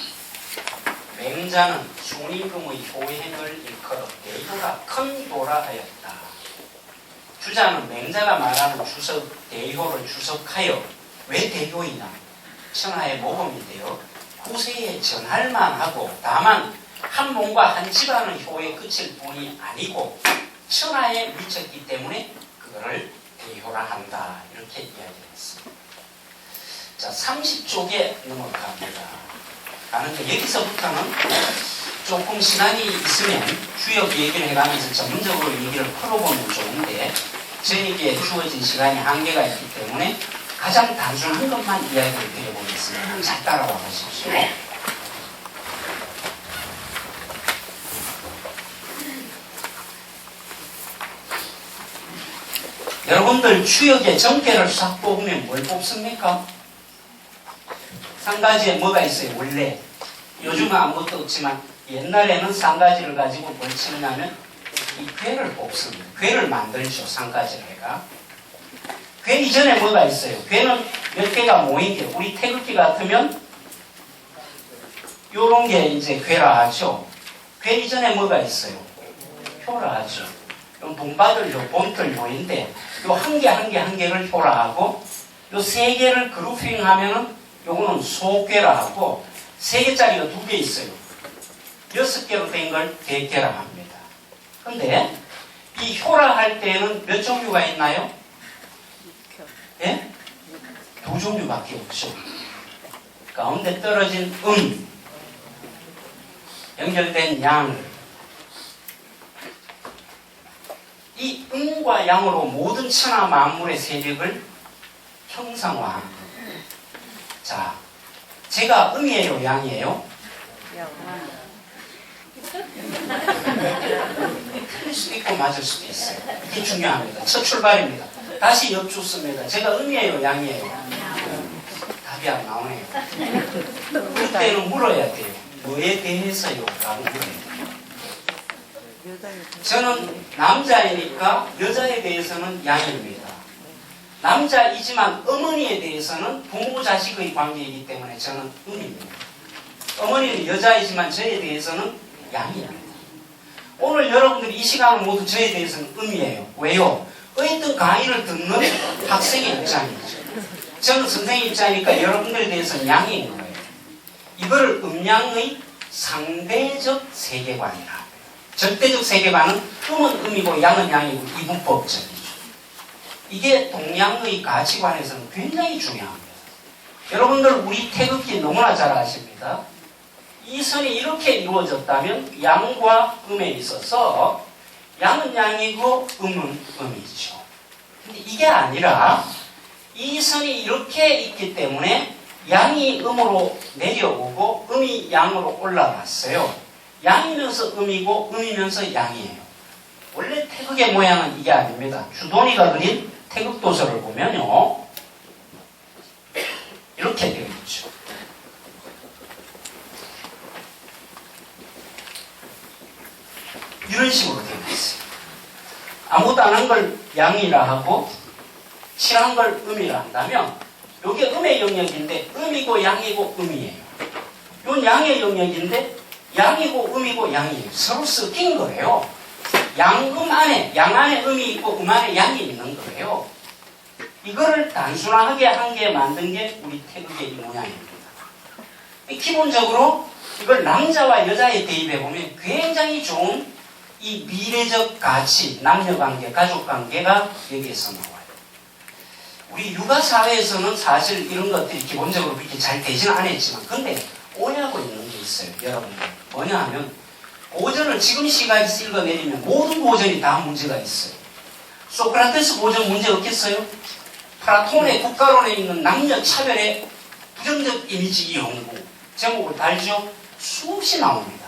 맹자는 순임금의 효행을 일컬어 대효가 큰 도라 하였다. 주자는 맹자가 말하는 주석, 대효를 주석하여 왜 대효이냐? 천하의 모범이 되어 후세에 전할만 하고 다만 한 몸과 한 집안의 효에 그칠 뿐이 아니고 천하에 미쳤기 때문에 그거를 대효라 한다. 이렇게 이야기했습니다. 자, 30쪽에 넘어갑니다. 가는데 여기서부터는 조금 시간이 있으면 주역 얘기를 해가면서 전문적으로 얘기를 풀어보면 좋은데 저에게 주어진 시간이 한계가 있기 때문에 가장 단순한 것만 이야기를 드려보겠습니다. 잘 따라와 보십시오. 여러분들 추역의 정계를 싹 뽑으면 뭘 뽑습니까? 쌍가지에 뭐가 있어요? 원래 요즘은 아무것도 없지만 옛날에는 쌍가지를 가지고 뭘 치느냐면 이 괴를 뽑습니다. 괴를 만들죠. 쌍가지를 해가. 괴 이전에 뭐가 있어요? 괴는 몇 개가 모인 게 우리 태극기 같으면 요런 게 이제 괴라 하죠. 괴 이전에 뭐가 있어요? 효라 하죠. 요 동바들 요 본틀 요인데 요 한 개 한 개 한 개를 효라 하고 요 세 개를 그룹핑 하면은 요거는 소괴라 하고 세 개짜리가 두 개 있어요. 6개로 된 걸 대개라 합니다. 근데 이 효라 할 때는 몇 종류가 있나요? 예? 두 종류밖에 없죠. 가운데 떨어진 연결된 양. 이 음과 양으로 모든 천하 만물의 세력을 형상화합니다. 자, 제가 음이에요, 양이에요? 틀릴 수도 있고 맞을 수도 있어요. 이게 중요합니다. 첫 출발입니다. 다시 엿주습니다. 제가 음이에요, 양이에요? 답이 안 나오네요. 그때는 물어야 돼요. 뭐에 대해서요? 라고 물어야 돼요. 저는 남자이니까 여자에 대해서는 양입니다. 남자이지만 어머니에 대해서는 부모 자식의 관계이기 때문에 저는 음입니다. 어머니는 여자이지만 저에 대해서는 양입니다. 오늘 여러분들이 이 시간을 모두 저에 대해서는 음이에요. 왜요? 어떤 강의를 듣는 학생의 입장이죠. 저는 선생님 입장이니까 여러분들에 대해서는 양인 거예요. 이걸 음양의 상대적 세계관이라. 절대적 세계관은 음은 음이고 양은 양이고 이분법적이죠. 이게 동양의 가치관에서는 굉장히 중요합니다. 여러분들 우리 태극기 너무나 잘 아십니다. 이 선이 이렇게 이루어졌다면 양과 음에 있어서 양은 양이고 음은 음이죠. 근데 이게 아니라 이 선이 이렇게 있기 때문에 양이 음으로 내려오고 음이 양으로 올라갔어요. 양이면서 음이고 음이면서 양이에요. 원래 태극의 모양은 이게 아닙니다. 주돈이가 그린 태극도서를 보면요 이렇게 되어 있죠. 이런 식으로 되어 있어요. 아무것도 안 한 걸 양이라 하고 칠한 걸 음이라 한다면 이게 음의 영역인데 음이고 양이고 음이에요. 이건 양의 영역인데 양이고 음이고 양이에요. 서로 섞인 거예요. 양음 안에 양 안에 음이 있고 음 안에 양이 있는 거예요. 이거를 단순하게 한 개 만든 게 우리 태극의 이 모양입니다. 기본적으로 이걸 남자와 여자에 대입해 보면 굉장히 좋은 이 미래적 가치, 남녀관계, 가족관계가 여기에서 나와요. 우리 육아사회에서는 사실 이런 것들이 기본적으로 그렇게 잘 되지는 않았지만 근데 오해하고 있는 게 있어요. 여러분들. 뭐냐 하면 고전을 지금 시각에서 읽어내리면 모든 고전이 다 문제가 있어요. 소크라테스 고전 문제 없겠어요? 플라톤의 국가론에 있는 남녀 차별의 부정적 이미지 이용구 제목을 달죠? 수없이 나옵니다.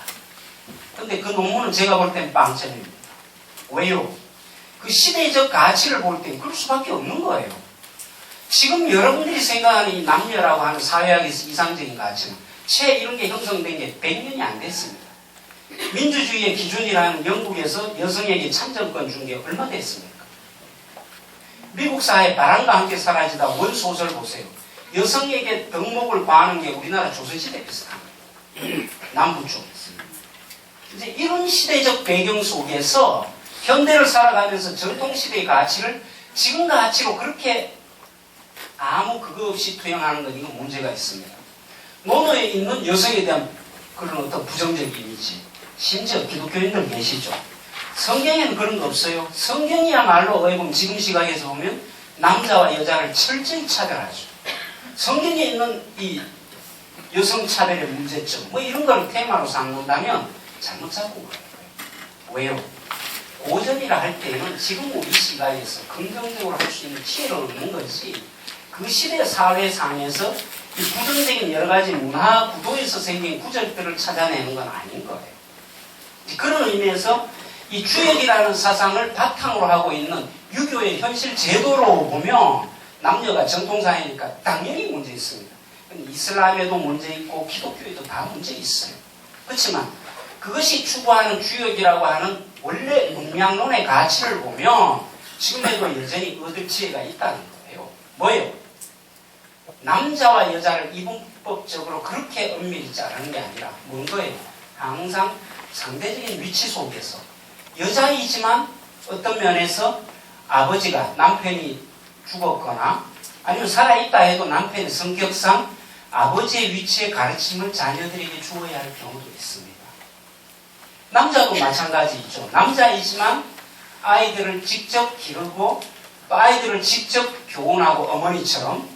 근데 그 논문은 제가 볼 땐 빵점입니다. 왜요? 그 시대적 가치를 볼 땐 그럴 수밖에 없는 거예요. 지금 여러분들이 생각하는 이 남녀라고 하는 사회학에서 이상적인 가치는 채 이런 게 형성된 게 100년이 안 됐습니다. 민주주의의 기준이라는 영국에서 여성에게 참정권 준 게 얼마 됐습니까? 미국 사회 바람과 함께 사라지다 원소설 보세요. 여성에게 덕목을 과하는 게 우리나라 조선시대 비슷합니다. 남부 쪽에서. 이제 이런 시대적 배경 속에서 현대를 살아가면서 전통시대의 가치를 지금 가치로 그렇게 아무 그거 없이 투영하는 건 이건 문제가 있습니다. 논어에 있는 여성에 대한 그런 어떤 부정적 이미지, 심지어 기독교인들 계시죠. 성경에는 그런 거 없어요. 성경이야말로 어떻게 보면 지금 시각에서 보면 남자와 여자를 철저히 차별하죠. 성경에 있는 이 여성 차별의 문제점, 뭐 이런 걸 테마로 삼는다면 잘못 잡고 가요. 왜요? 고전이라 할 때는 지금 우리 시각에서 긍정적으로 할 수 있는 기회를 얻는 것이 그 시대 사회상에서 이 부정적인 여러 가지 문화 구도에서 생긴 구절들을 찾아내는 건 아닌 거예요. 그런 의미에서 이 주역이라는 사상을 바탕으로 하고 있는 유교의 현실 제도로 보면 남녀가 정통사회니까 당연히 문제 있습니다. 이슬람에도 문제 있고 기독교에도 다 문제 있어요. 그렇지만 그것이 추구하는 주역이라고 하는 원래 문명론의 가치를 보면 지금에도 여전히 얻을 지혜가 있다는 거예요. 뭐예요? 남자와 여자를 이분법적으로 그렇게 엄밀히 자르는 게 아니라 뭔 거예요? 항상 상대적인 위치 속에서 여자이지만 어떤 면에서 아버지가 남편이 죽었거나 아니면 살아있다 해도 남편의 성격상 아버지의 위치에 가르침을 자녀들에게 주어야 할 경우도 있습니다. 남자도 마찬가지죠. 남자이지만 아이들을 직접 기르고 또 아이들을 직접 교훈하고 어머니처럼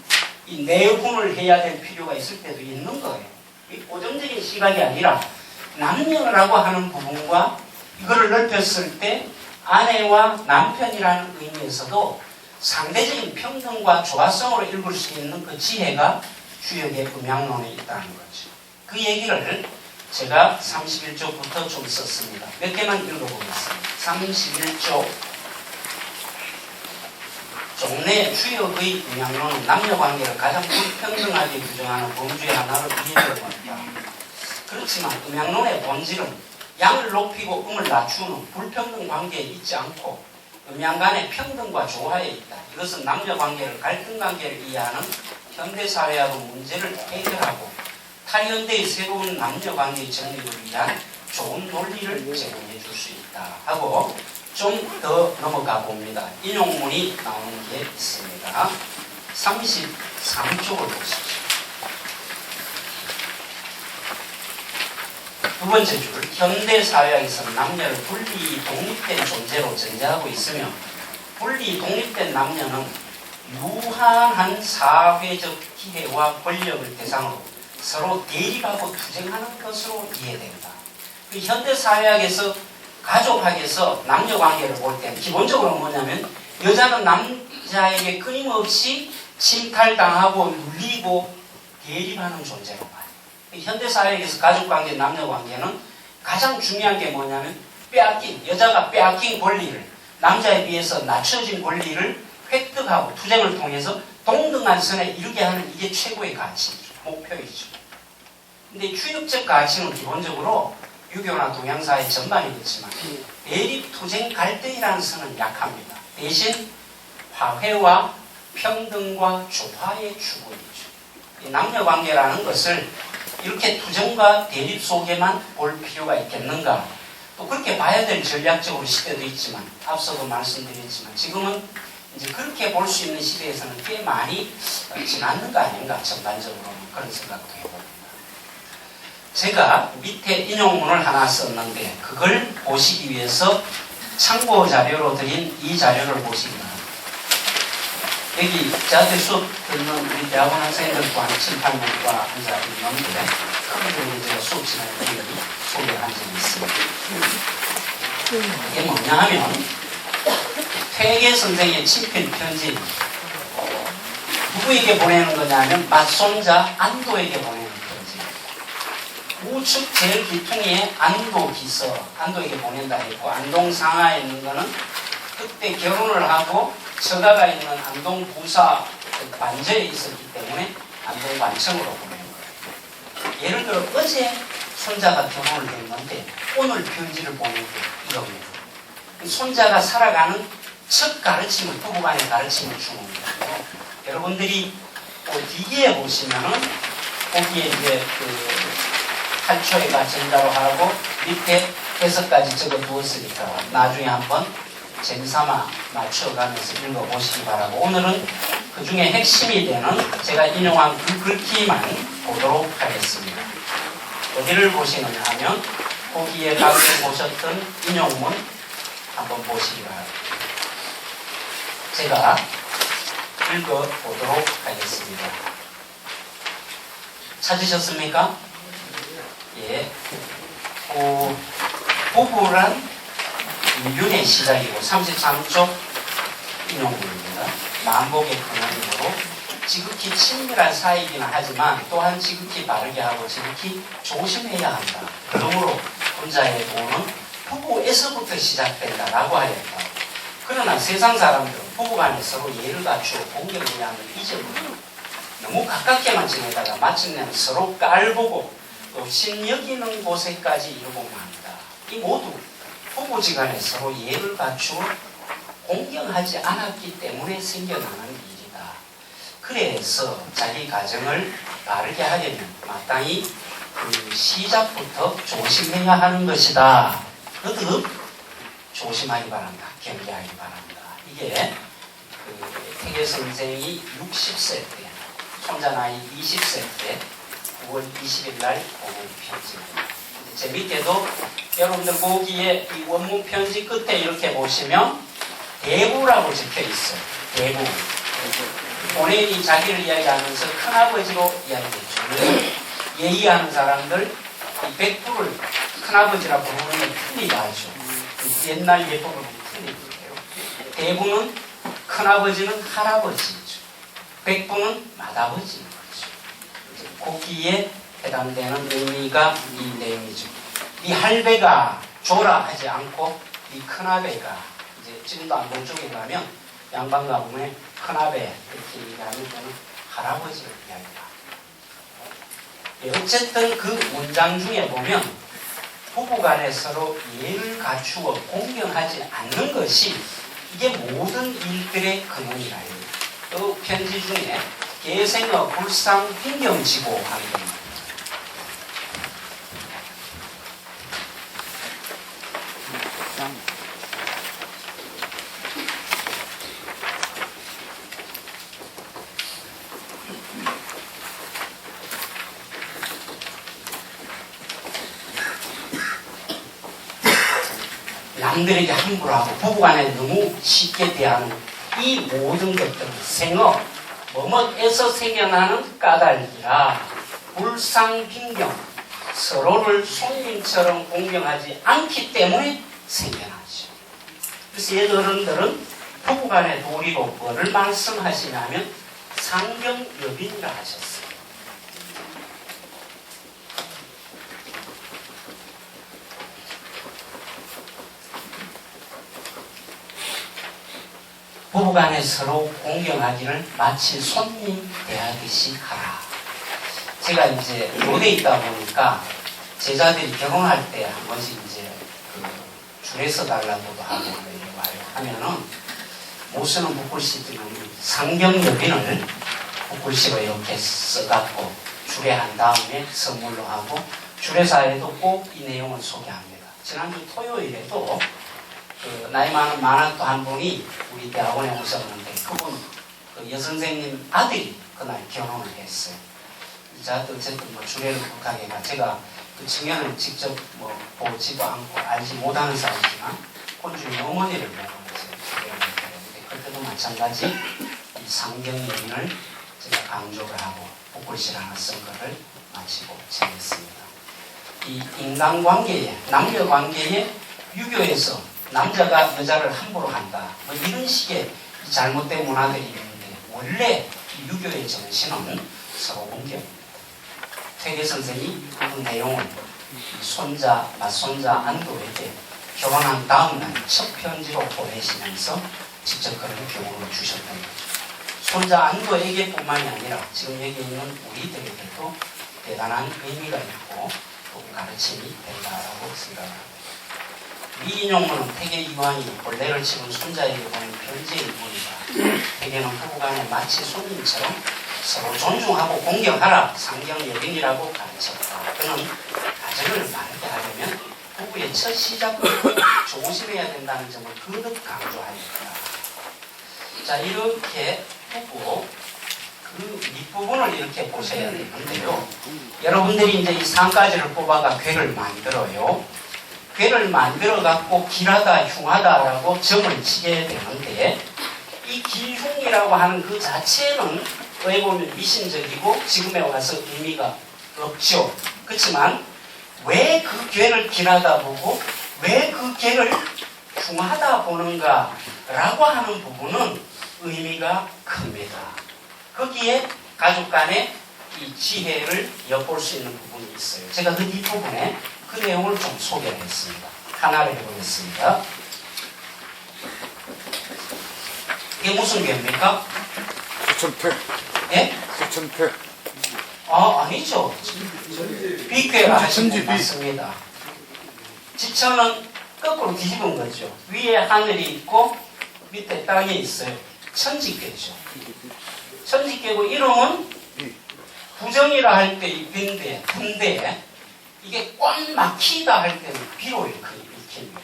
이 내분을 해야 될 필요가 있을 때도 있는 거예요. 이 고정적인 시각이 아니라 남녀라고 하는 부분과 이거를 넓혔을 때 아내와 남편이라는 의미에서도 상대적인 평등과 조화성으로 읽을 수 있는 그 지혜가 주역의 음양론에 있다는 거죠. 그 얘기를 제가 31쪽부터 좀 썼습니다. 몇 개만 읽어보겠습니다. 31쪽 종래 주역의 음양론은 남녀관계를 가장 불평등하게 규정하는 범주의 하나로 이해되어왔다. 그렇지만 음양론의 본질은 양을 높이고 음을 낮추는 불평등 관계에 있지 않고 음양 간의 평등과 조화에 있다. 이것은 남녀관계를 갈등관계를 이해하는 현대사회하고 문제를 해결하고 탈현대의 새로운 남녀관계의 정립을 위한 좋은 논리를 제공해 줄 수 있다 하고 좀 더 넘어가 봅니다. 인용문이 나오는 게 있습니다. 33쪽을 보십시오. 두 번째 줄, 현대사회에서는 남녀를 분리 독립된 존재로 전제하고 있으며 분리 독립된 남녀는 유한한 사회적 기회와 권력을 대상으로 서로 대립하고 투쟁하는 것으로 이해된다. 그 현대사회학에서 가족학에서 남녀관계를 볼 때는 기본적으로 뭐냐면 여자는 남자에게 끊임없이 침탈당하고 눌리고 대립하는 존재로 봐요. 현대사회에서 가족관계, 남녀관계는 가장 중요한 게 뭐냐면 여자가 빼앗긴 권리를 남자에 비해서 낮춰진 권리를 획득하고 투쟁을 통해서 동등한 선에 이르게 하는 이게 최고의 가치이죠. 목표이죠. 근데 주역적 가치는 기본적으로 유교나 동양사회 전반이 그렇지만 대립, 투쟁, 갈등이라는 선은 약합니다. 대신 화해와 평등과 조화의 추구이죠. 남녀관계라는 것을 이렇게 투쟁과 대립 속에만 볼 필요가 있겠는가? 또 그렇게 봐야 될 전략적으로 시대도 있지만 앞서도 말씀드렸지만 지금은 이제 그렇게 볼 수 있는 시대에서는 꽤 많이 지났는 거 아닌가? 전반적으로는 그런 생각도 해봅니다. 제가 밑에 인용문을 하나 썼는데 그걸 보시기 위해서 참고 자료로 드린 이 자료를 보시기 바랍니다. 여기 저한테 수업 듣는 우리 대학원 학생들 한 7, 8명과 앉아 있는데 그분들이 제가 수업 시간에 소개한 적이 있습니다. 이게 뭐냐 하면 퇴계 선생의 친필 편지 누구에게 보내는 거냐면 맞손자 안도에게 보내는 편지. 우측 제일 기퉁이에 안도 기서, 안도에게 보낸다 했고 안동 상하에 있는 거는 그때 결혼을 하고 처가가 있는 안동 부사 관저에 있었기 때문에 안동 관청으로 보낸 거예요. 예를 들어 어제 손자가 결혼을 했는데 오늘 편지를 보낸 게 이겁니다. 손자가 살아가는 첫 가르침을, 부부간의 가르침을 주는 거예요. 여러분들이 뒤에 보시면은 거기에 이제 탈초에가 전자로 하고 밑에 해석까지 적어 두었으니까 나중에 한번 재미삼아 맞춰가면서 읽어보시기 바라고 오늘은 그 중에 핵심이 되는 제가 인용한 그 글귀만 보도록 하겠습니다. 어디를 보시느냐 하면 거기에 방금 보셨던 인용문 한번 보시기 바랍니다. 제가 읽어보도록 하겠습니다. 찾으셨습니까? 예. 부부란 인륜의 시작이고 33쪽 인용문입니다. 만복의 근원이므로 지극히 친밀한 사이이기는 하지만 또한 지극히 바르게 하고 지극히 조심해야 한다. 그러므로 혼자의 도는 부부에서부터 시작된다라고 하였다. 그러나 세상 사람들은 부부간에 서로 예를 갖추어 공경해야 하는 잊어버리고 너무 가깝게만 지내다가 마침내는 서로 깔보고 또 신여기는 곳에까지 이르고만 합니다. 이 모두 부부지간에 서로 예를 갖추어 공경하지 않았기 때문에 생겨나는 일이다. 그래서 자기 가정을 바르게 하려면 마땅히 그 시작부터 조심해야 하는 것이다. 거듭 조심하기 바랍니다. 경계하기 바랍니다. 이게 퇴계 선생이 60세 때, 손자 나이 20세 때 9월 20일 날 보낸 편지입니다. 제 밑에도 여러분들 거기에 이 원문 편지 끝에 이렇게 보시면 대부라고 적혀 있어요. 대부. 본인이 자기를 이야기하면서 큰아버지로 이야기했죠. 예의하는 사람들 이 백부를 큰아버지라 부르는 게 틀리다 하죠. 옛날 예법으로 틀리고요. 대부는 큰아버지는 할아버지죠. 백부는 맏아버지인 거죠. 거기에 해당되는 의미가 이 내용이죠. 이 할배가 조라 하지 않고 이 큰아배가 이제 지금도 안동 쪽에 가면 양반 가문의 큰아배 이렇게 얘기하면 저는 할아버지를 이야기합니다. 어쨌든 그 문장 중에 보면 부부간에 서로 예를 갖추어 공경하지 않는 것이 이게 모든 일들의 근원이라 해요. 그 편지 중에 계생어 불상 빈경지고 하는 겁니다. 남들에게 함부로 하고 부부간에 너무 쉽게 대하는 이 모든 것들은 생어, 뭐뭐에서 생겨나는 까닭이라 불상빈경, 서로를 손님처럼 공경하지 않기 때문에 생겨나죠. 그래서 어른들은 부부간의 도리로 뭐를 말씀하시냐면 상경여빈이라 하셨어요. 부부간에 서로 공경하기를 마치 손님 대하듯이 하라. 제가 이제 교대에 있다 보니까 제자들이 결혼할 때 한 번씩 이제 줄에서 달라고도 하고 하면은 못 쓰는 북글씨들은 상경여빈을 북글씨로 이렇게 써갖고 줄에 한 다음에 선물로 하고 줄에사에도 꼭 이 내용을 소개합니다. 지난주 토요일에도 나이 많은 만학도 한 분이 우리 대학원에 오셨는데 그분 그 여선생님 아들이 그날 결혼을 했어요. 저도 어쨌든 주례를 부탁해가 제가 그 청년은 직접 뭐 보지도 않고 알지 못하는 사람이지만 본주의 어머니를 보는 것을 소개하는데 그때도 마찬가지 이 상경 여인을 제가 강조를 하고 복글씨를 하나 쓴 거를 마치고 정했습니다. 이 인간관계에 남녀관계에 유교에서 남자가 여자를 함부로 한다 뭐 이런 식의 잘못된 문화들이 있는데 원래 유교의 정신은 서로 공경입니다. 퇴계 선생이 그 내용을 손자, 맞손자 안도에게 결혼한 다음날 첫 편지로 보내시면서 직접 그런 교훈을 주셨던 거죠. 손자 안도에게 뿐만이 아니라 지금 여기 있는 우리들에게도 대단한 의미가 있고 또 가르침이 된다라고 생각합니다. 미인용문은 태계 이황이 본래를 치는 손자에게 보낸 편지의 일부이다. 태계는 부부간에 마치 손님처럼 서로 존중하고 공경하라 상경 여인이라고 가르쳤다. 그는 가정을 바르게 하려면 부부의 첫 시작부터 조심해야 된다는 점을 거듭 강조하였다. 자, 이렇게 부부 그 밑부분을 이렇게 보셔야 되는데요. 여러분들이 이제 이 3가지를 뽑아가 괴를 만들어요. 괴를 만들어 갖고 길하다 흉하다라고 점을 치게 되는데 이 길흉이라고 하는 그 자체는 어떻게 보면 미신적이고 지금에 와서 의미가 없죠. 그렇지만 왜 그 괴를 길하다 보고 왜 그 괴를 흉하다 보는가 라고 하는 부분은 의미가 큽니다. 거기에 가족 간의 이 지혜를 엿볼 수 있는 부분이 있어요. 제가 그 뒷부분에 그 내용을 좀 소개를 했습니다. 하나를 해보겠습니다. 이게 무슨 괴입니까? 지천패. 예? 지천패. 아, 아니죠. 비괴라 하신 분 맞습니다. 지천은 거꾸로 뒤집은 거죠. 위에 하늘이 있고 밑에 땅이 있어요. 천지괴죠. 천지괴고 이름은 부정이라 할 때 이 빈대, 분대 이게 꽉 막히다 할 때는 비로 일으킵니다.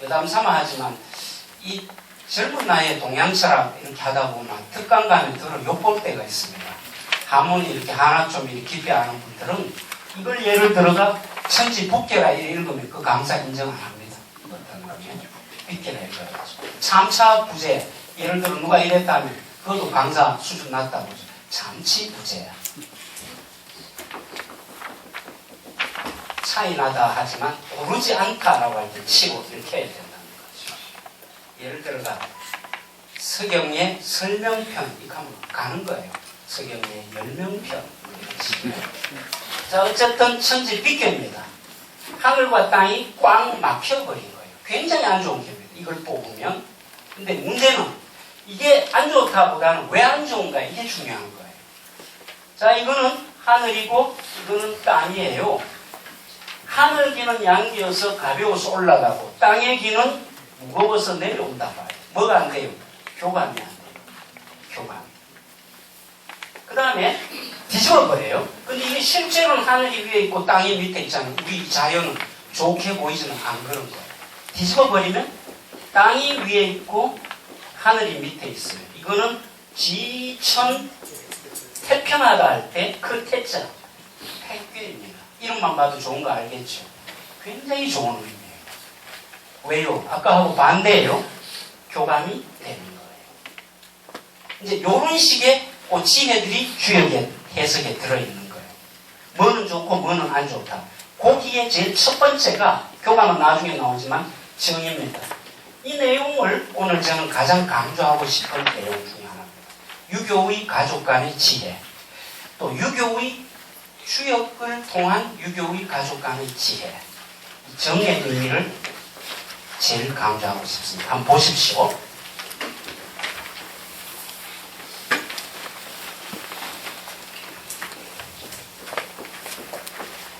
여담삼아 하지만 이 젊은 나이에 동양철학 이렇게 하다 보면 특강 가면 들어 욕볼 때가 있습니다. 한문이 이렇게 하나 좀 이렇게 깊이 아는 분들은 이걸 예를 들어가 천지 북계라 읽으면 그 강사 인정 안 합니다. 어떤 거냐? 빗계라 읽어야죠. 참차 부재 예를 들어 누가 이랬다면 그것도 강사 수준 낮다고 하죠. 참치 부재야. 차이 나다 하지만 오르지 않다라고 할 때 치고 이렇게 해야 된다는 거죠. 예를 들어가 서경의 설명편 이렇게 하면 가는 거예요. 서경의 열명편 자 어쨌든 천지 빗겨입니다. 하늘과 땅이 꽉 막혀버린 거예요. 굉장히 안 좋은 겁니다. 이걸 뽑으면 근데 문제는 이게 안 좋다보다는 왜 안 좋은가 이게 중요한 거예요. 자 이거는 하늘이고 이거는 땅이에요. 하늘 기는 양기여서 가벼워서 올라가고 땅의 기는 무거워서 내려온다 봐요. 뭐가 안 돼요? 교감이 안 돼요. 교감. 그 다음에 뒤집어버려요. 근데 이게 실제로는 하늘이 위에 있고 땅이 밑에 있잖아요. 우리 자연은 좋게 보이지는 않은 그런 거예요. 뒤집어버리면 땅이 위에 있고 하늘이 밑에 있어요. 이거는 지천 태평하다 할 때 그 태자 태괴입니다. 이름만 봐도 좋은 거 알겠죠? 굉장히 좋은 의미예요. 왜요? 아까하고 반대예요. 교감이 되는 거예요. 이제 이런 식의 그 지혜들이 주역의 해석에 들어있는 거예요. 뭐는 좋고 뭐는 안 좋다. 거기에 제일 첫 번째가 교감은 나중에 나오지만 정입니다. 이 내용을 오늘 저는 가장 강조하고 싶은 내용 중에 하나입니다. 유교의 가족 간의 지혜, 또 유교의 주역을 통한 유교의 가족 간의 지혜, 정의 의미를 제일 강조하고 싶습니다. 한번 보십시오.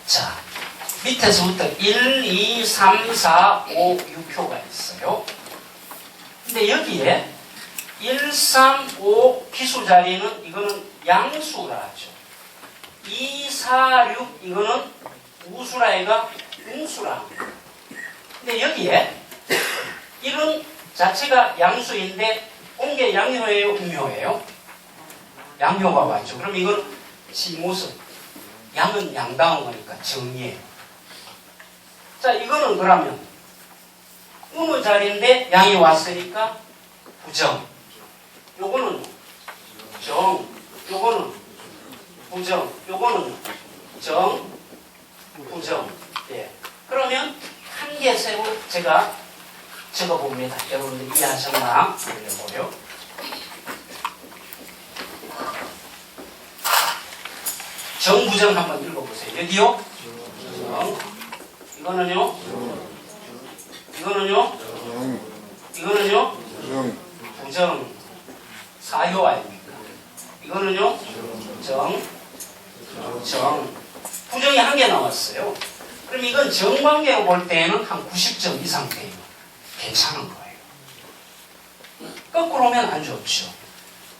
자, 밑에서부터 1, 2, 3, 4, 5, 6표가 있어요. 근데 여기에 1, 3, 5 기수 자리는 이거는 양수라 하죠. 2, 4, 6 이거는 우수라 애가 음수라 합니다. 근데 여기에 이런 자체가 양수인데 온게 양효예요, 음효예요? 양효가 맞죠. 그럼 이건 지모습 양은 양다운 거니까 정이에요. 자, 이거는 그러면 음의 자리인데 양이 왔으니까 부정. 요거는 정, 요거는 부정, 요거는 정, 부정. 예. 그러면 한 개 세고 제가 적어봅니다. 여러분들 이해하셨나? 보려. 정, 부정 한번 읽어보세요. 여기요? 정. 이거는요? 이거는요? 이거는요? 부정. 사효 아닙니까? 이거는요? 정. 정. 부정이 한 개 나왔어요. 그럼 이건 정관계로 볼 때는 한 90점 이상 돼요. 괜찮은 거예요. 거꾸로 오면 안 좋죠.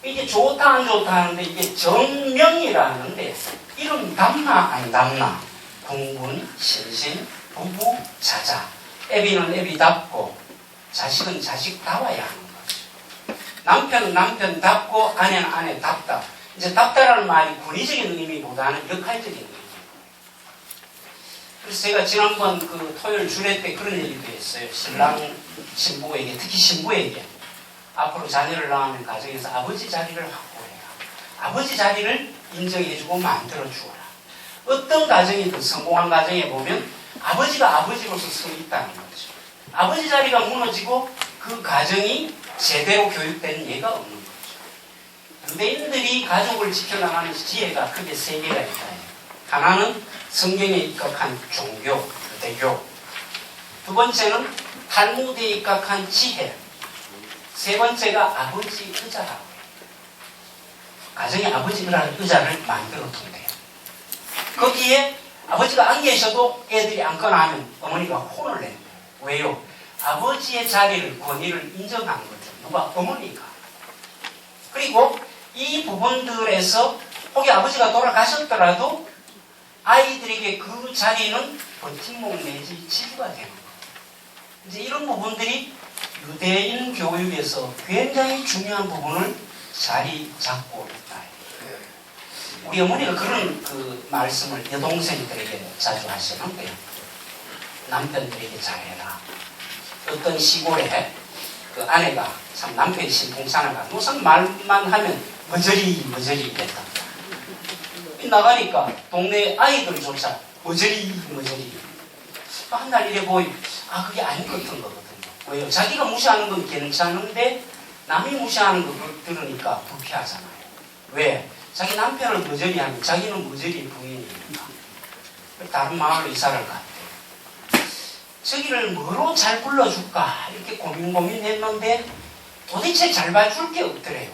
이게 좋다 안 좋다 하는데 이게 정명이라 하는데 이름 담나 안 담나? 궁군, 신신, 부부, 자자. 애비는 애비답고 자식은 자식다워야 하는 거죠. 남편은 남편답고 아내는 아내답다. 이제 답다라는 말이 권위적인 의미보다는 역할적인 의미. 그래서 제가 지난번 그 토요일 주례 때 그런 얘기도 했어요. 신랑 신부에게, 특히 신부에게 앞으로 자녀를 낳으면 가정에서 아버지 자리를 확보해라. 아버지 자리를 인정해주고 만들어주어라. 어떤 가정이든 성공한 가정에 보면 아버지가 아버지로서 서 있다는 거죠. 아버지 자리가 무너지고 그 가정이 제대로 교육된 예가 없는 거죠. 현대인들이 가족을 지켜나가는 지혜가 크게 세 개가 있다. 하나는 성경에 입각한 종교, 대교. 두 번째는 탈무드에 입각한 지혜. 세 번째가 아버지 의자라고 해요. 가정에 아버지 의자를 만들어 둔대요. 거기에 아버지가 안 계셔도 애들이 앉거나 하면 어머니가 혼을 내요. 왜요? 아버지의 자리를, 권위를 인정한 거죠. 누가? 어머니가. 그리고 이 부분들에서 혹시 아버지가 돌아가셨더라도 아이들에게 그 자리는 버팀목 내지 지주가 되는 거예요. 이제 이런 부분들이 유대인 교육에서 굉장히 중요한 부분을 자리 잡고 있다. 우리 어머니가 그런 그 말씀을 여동생들에게 자주 하시는데요. 남편들에게 잘해라. 어떤 시골에 그 아내가 참 남편이 신통찮아가 무슨 말만 하면 머저리 됐다. 나가니까 동네 아이들조차 머저리 한 날 이래 보이 그게 아닌 것 같은 거거든요. 왜요? 자기가 무시하는 건 괜찮은데 남이 무시하는 거 들으니까 불쾌하잖아요. 왜? 자기 남편을 머저리 하면 자기는 머저리 부인이니까. 다른 마을로 이사를 갔대요. 저기를 뭐로 잘 불러줄까 이렇게 고민했는데 도대체 잘 봐줄 게 없더래요.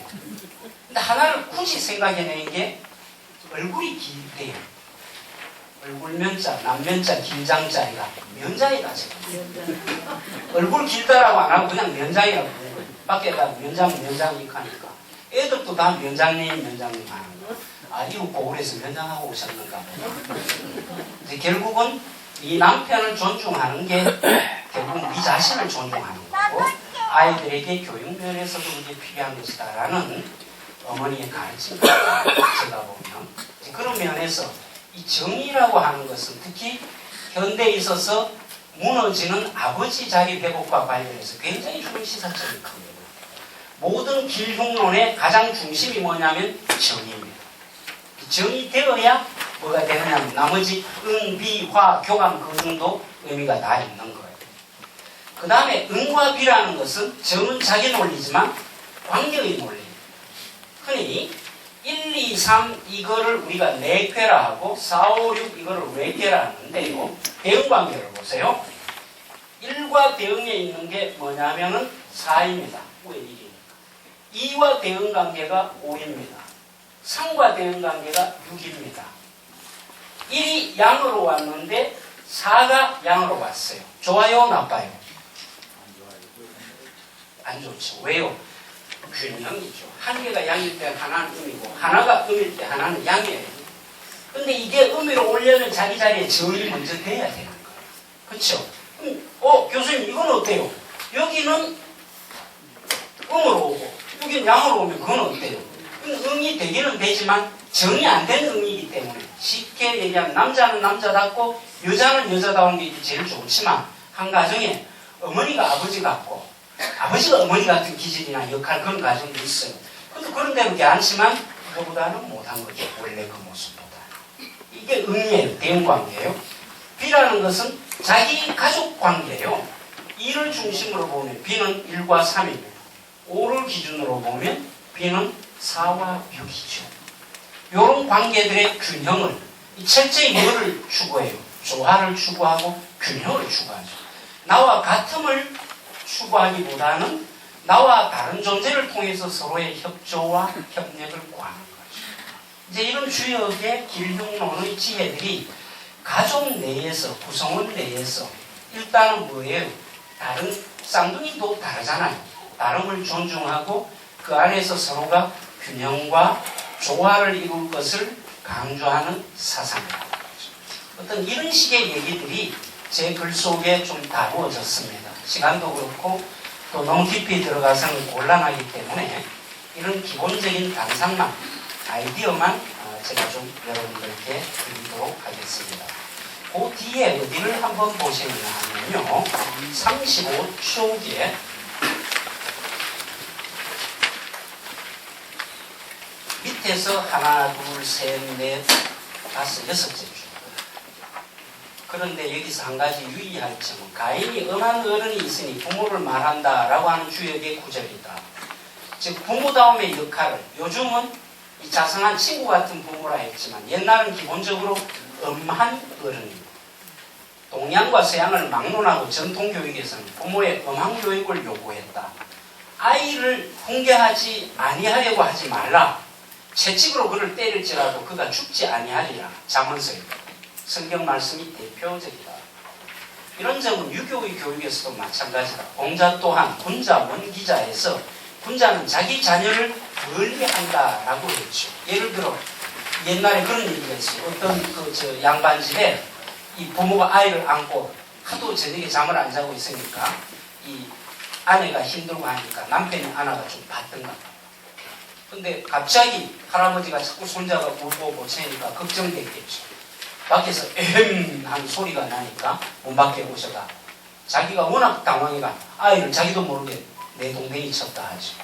근데 하나를 굳이 생각해내는 게 얼굴이 길대요. 얼굴 면자, 남면자, 길장자리가 면장이다 지금. 얼굴 길다라고 안 하고 그냥 면장이라고 해요. 밖에다 면장이 하니까 애들도 다 면장님 하는 거. 이거 고을에서 면장하고 오셨는가 보다. 이제 결국은 이 남편을 존중하는 게 결국은 네 자신을 존중하는 거고 아이들에게 교육면에서도 이게 필요한 것이다라는 어머니의 가르침입니다. 제가 보면 그런 면에서 이 정의라고 하는 것은 특히 현대에 있어서 무너지는 아버지 자리 회복과 관련해서 굉장히 좋은 시사점이 큽니다. 모든 길흉론의 가장 중심이 뭐냐면 정의입니다. 정이 되어야 뭐가 되느냐면 나머지 응, 비, 화, 교감 그 정도 의미가 다 있는 거예요. 그 다음에 응과 비라는 것은 정은 자기 논리지만 관계의 논리입니다. 흔히 1, 2, 3 이거를 우리가 내괴라 하고 4, 5, 6 이거를 외괴라 하는데요. 대응관계를 보세요. 1과 대응에 있는 게 뭐냐면은 4입니다. 왜 1이니까. 2와 대응관계가 5입니다. 3과 대응관계가 6입니다. 1이 양으로 왔는데 4가 양으로 왔어요. 좋아요? 나빠요? 안 좋죠. 왜요? 균형이죠. 한 개가 양일 때 하나는 음이고 하나가 음일 때 하나는 양이에요. 근데 이게 음으로 오려면 자기 자리에 정이 먼저 돼야 되는 거예요. 그렇죠? 교수님 이건 어때요? 여기는 음으로 오고 여기는 양으로 오면 그건 어때요? 응이 되기는 되지만 정이 안 된 의미이기 때문에 쉽게 얘기하면 남자는 남자답고 여자는 여자다운 게 제일 좋지만 한 가정에 어머니가 아버지 같고 아버지가 어머니 같은 기질이나 역할 그런 가정도 있어요. 그래도 그런 대로 괜찮지만 그거보다는 못한 거죠. 원래 그 모습보다. 이게 응이에요. 대응관계예요. B라는 것은 자기 가족 관계예요. 1을 중심으로 보면 B는 1과 3입니다. 5를 기준으로 보면 B는 4와 6이죠. 이런 관계들의 균형을 철저히 뭐를 추구해요? 조화를 추구하고 균형을 추구하죠. 나와 같음을 추구하기보다는 나와 다른 존재를 통해서 서로의 협조와 협력을 구하는 거죠. 이제 이런 주역의 길흉론의 지혜들이 가족 내에서, 구성원 내에서 일단은 뭐예요? 다른 쌍둥이도 다르잖아요. 다름을 존중하고 그 안에서 서로가 균형과 조화를 이룰 것을 강조하는 사상이라고 하죠. 어떤 이런 식의 얘기들이 제 글 속에 좀 다루어졌습니다. 시간도 그렇고 또 너무 깊이 들어가서는 곤란하기 때문에 이런 기본적인 단상만, 아이디어만 제가 좀 여러분들께 드리도록 하겠습니다. 그 뒤에 어디를 한번 보시면 하면요. 35쪽에 밑에서 하나, 둘, 셋, 넷, 다섯, 여섯째 줄. 그런데 여기서 한 가지 유의할 점은 가인이 엄한 어른이 있으니 부모를 말한다라고 하는 주역의 구절이다. 즉 부모다움의 역할을 요즘은 이 자상한 친구 같은 부모라 했지만 옛날은 기본적으로 엄한 어른입니다. 동양과 서양을 막론하고 전통교육에서는 부모의 엄한 교육을 요구했다. 아이를 훈계하지 아니하려고 하지 말라. 채찍으로 그를 때릴지라도 그가 죽지 아니하리라. 잠언서입니다. 성경 말씀이 대표적이다. 이런 점은 유교의 교육에서도 마찬가지다. 공자 또한 군자 원기자에서 군자는 자기 자녀를 멀리한다라고 했죠. 예를 들어 옛날에 그런 얘기가 있어요. 어떤 양반집에 이 부모가 아이를 안고 하도 저녁에 잠을 안 자고 있으니까 이 아내가 힘들고 하니까 남편이 안아가 좀 받던가. 근데 갑자기 할아버지가 자꾸 손자가 울고 고치니까 걱정됐겠죠. 밖에서 에헴 하는 소리가 나니까 문 밖에 오셔가 자기가 워낙 당황해가 아이를 자기도 모르게 내 동생이 쳤다 하죠.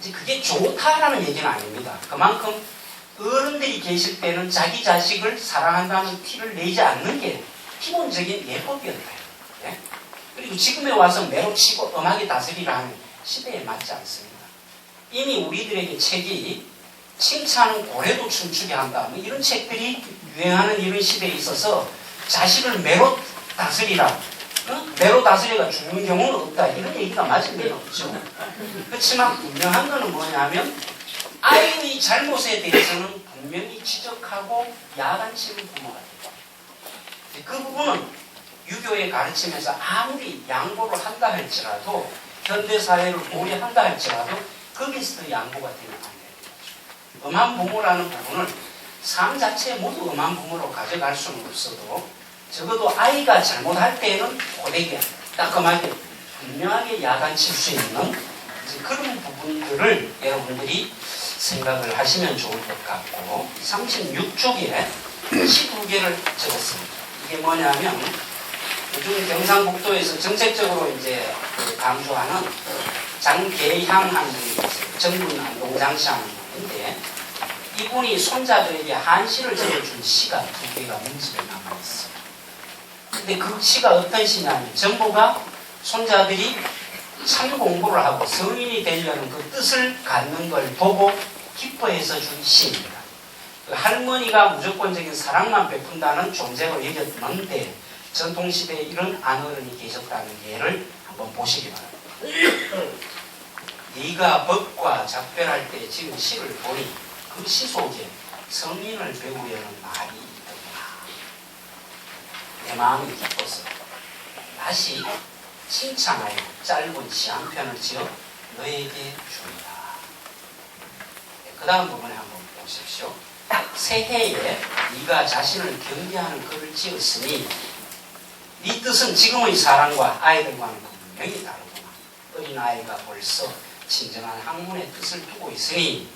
이제 그게 좋다라는 얘기는 아닙니다. 그만큼 어른들이 계실 때는 자기 자식을 사랑한다는 티를 내지 않는 게 기본적인 예법이었다. 네? 그리고 지금에 와서 매로 치고 엄하게 다스리라 하면 시대에 맞지 않습니다. 이미 우리들에게 책이 칭찬은 고래도 춤추게 한다. 뭐 이런 책들이 유행하는 이런 시대에 있어서 자식을 매로 다스리라. 매로 다스려가 죽는 경우는 없다. 이런 얘기가 맞을 리는 없죠. 그렇지만 분명한 거는 뭐냐면 아이의 잘못에 대해서는 분명히 지적하고 야단치는 부모가 됩니다. 그 부분은 유교의 가르침에서 아무리 양보를 한다 할지라도 현대사회를 고려한다 할지라도 거기서도 양보가 되면 안 돼요. 엄한 부모라는 부분을 삶 자체에 모두 엄한 부모로 가져갈 수는 없어도 적어도 아이가 잘못할 때에는 고되게 따끔하게 분명하게 야단칠 수 있는 그런 부분들을 여러분들이 생각을 하시면 좋을 것 같고 36쪽에 12개를 적었습니다. 이게 뭐냐면 요즘 경상북도에서 정책적으로 이제 강조하는 장계향한 분이 있어요. 정군 안동장시하는 분인데 이분이 손자들에게 한시를 적어준 시가 2개가 문집에 남아있어요. 근데 그 시가 어떤 시냐면 전부가 손자들이 참 공부를 하고 성인이 되려는 그 뜻을 갖는 걸 보고 기뻐해서 준 시입니다. 그 할머니가 무조건적인 사랑만 베푼다는 존재로 여겼는데 전통시대에 이런 안어른이 계셨다는 예를 한번 보시기 바랍니다. 네가 법과 작별할 때 지은 시를 보니 그 시 속에 성인을 배우려는 말이 있더구나. 내 마음이 기뻐서 다시 칭찬하여 짧은 시 한 편을 지어 너에게 주리라. 그 다음 부분에 한번 보십시오. 새해에 네가 자신을 경계하는 글을 지었으니 네 뜻은 지금의 사랑과 아이들과는 분명히 다르구나. 어린아이가 벌써 진정한 학문의 뜻을 두고 있으니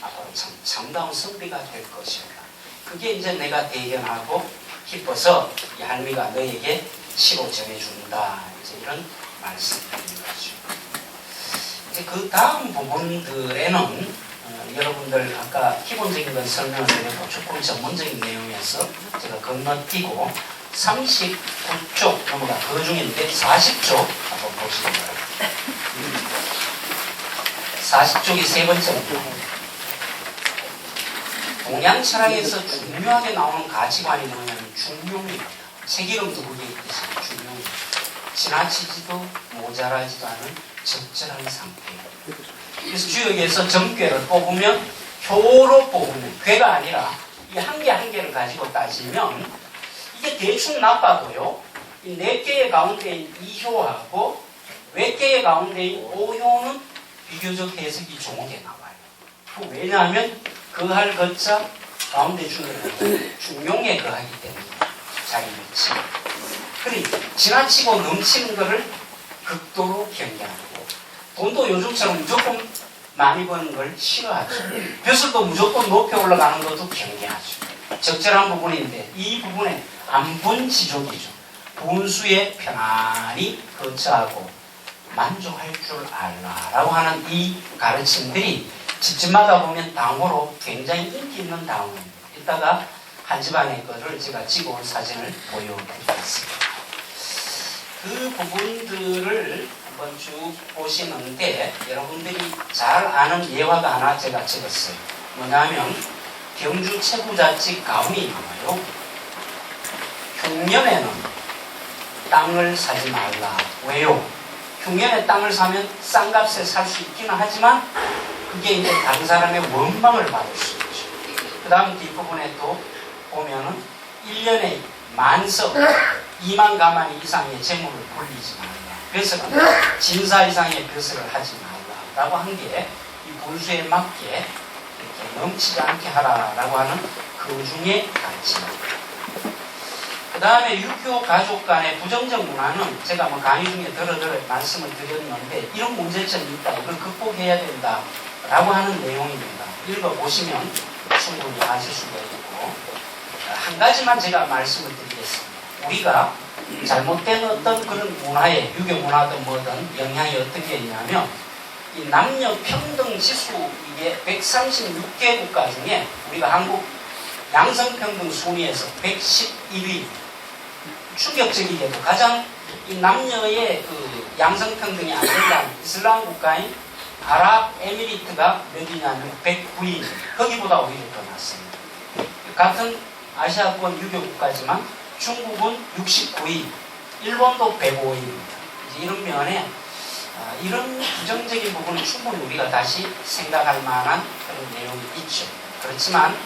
앞으로 참 참다운 선비가 될 것이다. 그게 이제 내가 대견하고 기뻐서 이 할미가 너에게 시로 전해준다. 이제 이런 말씀드린 거죠. 이제 그 다음 부분들에는 여러분들 아까 기본적인 건 설명을 드렸고 조금 전문적인 내용이어서 제가 건너뛰고 39쪽 넘어가 그 중인데 40쪽 한번 보시기 바랍니다. 40쪽이 세 번째입니다. 동양 철학에서 중요하게 나오는 가치관이 뭐냐면 중용입니다. 책 이름도 그게 있듯이 중용. 지나치지도 모자라지도 않은 적절한 상태예요. 그래서 주역에서 점괘를 뽑으면 효로 뽑으면 괴가 아니라 이 한 개 한 개를 가지고 따지면 이게 대충 나빠도요. 이 4개의 가운데인 2효하고 몇 개의 가운데인 5효는 비교적 해석이 좋게 나와요. 왜냐하면 거할 것자 가운데 중용에 거하기 때문에 자기 위치. 그러니 지나치고 넘치는 것을 극도로 경계하고 돈도 요즘처럼 무조건 많이 버는 걸 싫어하죠. 벼슬도 무조건 높이 올라가는 것도 경계하죠. 적절한 부분인데 이 부분에 안분지족이죠. 분수에 편안히 거처하고 만족할 줄 알라라고 하는 이 가르침들이 집집마다 보면 당호로 굉장히 인기 있는 당호입니다. 이따가 한 집안의 거를 제가 찍어온 사진을 보여드리겠습니다. 그 부분들을 한번 쭉 보시는데 여러분들이 잘 아는 예화가 하나 제가 적었어요. 뭐냐면 경주 최부자집 가훈이 나와요. 흉년에는 땅을 사지 말라. 왜요? 흉년에 땅을 사면 싼 값에 살 수 있기는 하지만 그게 이제 다른 사람의 원망을 받을 수 있죠. 그 다음 뒷부분에 또 보면은 1년에 만석 2만 가마니 이상의 재물을 불리지 말라. 그래서 진사 이상의 벼슬을 하지 말라라고 한 게 이 분수에 맞게 이렇게 넘치지 않게 하라라고 하는 그 중에 가르침입니다. 그 다음에 유교 가족 간의 부정적 문화는 제가 뭐 강의 중에 들어 말씀을 드렸는데 이런 문제점이 있다. 이걸 극복해야 된다라고 하는 내용입니다. 읽어보시면 충분히 아실 수가 있고 한 가지만 제가 말씀을 드리겠습니다. 우리가 잘못된 어떤 그런 문화에 유교 문화든 뭐든 영향이 어떤 게 있냐면 이 남녀 평등 지수 이게 136개 국가 중에 우리가 한국 양성평등 순위에서 111위 충격적이게도 가장 이 남녀의 그 양성평등이 안 된다는 이슬람 국가인 아랍에미리트가 몇이냐면 109위 거기보다 오히려 더 낮습니다. 같은 아시아권 유교 국가지만 중국은 69위, 일본도 105위입니다. 이런 면에 이런 부정적인 부분은 충분히 우리가 다시 생각할 만한 그런 내용이 있죠. 그렇지만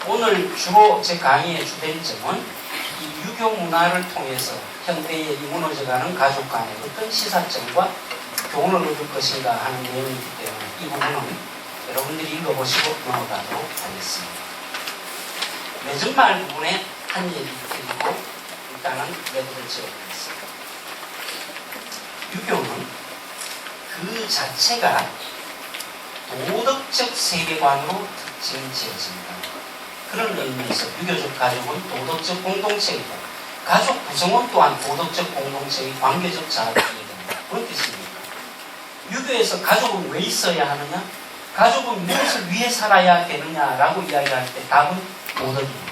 오늘 주로 제 강의의 주된 점은 이 유교 문화를 통해서 현대에 이 무너져가는 가족 간의 어떤 시사점과 교훈을 얻을 것인가 하는 내용이기 때문에 이 부분은 여러분들이 읽어보시고 넘어가도록 하겠습니다. 매점말 부분에 한 얘기 드리고 일단은 매듭을 지어보겠습니다. 유교는 그 자체가 도덕적 세계관으로 특징 지어집니다. 그런 의미에서 유교적 가족은 도덕적 공동체이고 가족 구성원 또한 도덕적 공동체의 관계적 자아가 됩니다. 그런 뜻입니다. 유교에서 가족은 왜 있어야 하느냐? 가족은 무엇을 위해 살아야 되느냐라고 이야기할 때 답은 도덕입니다.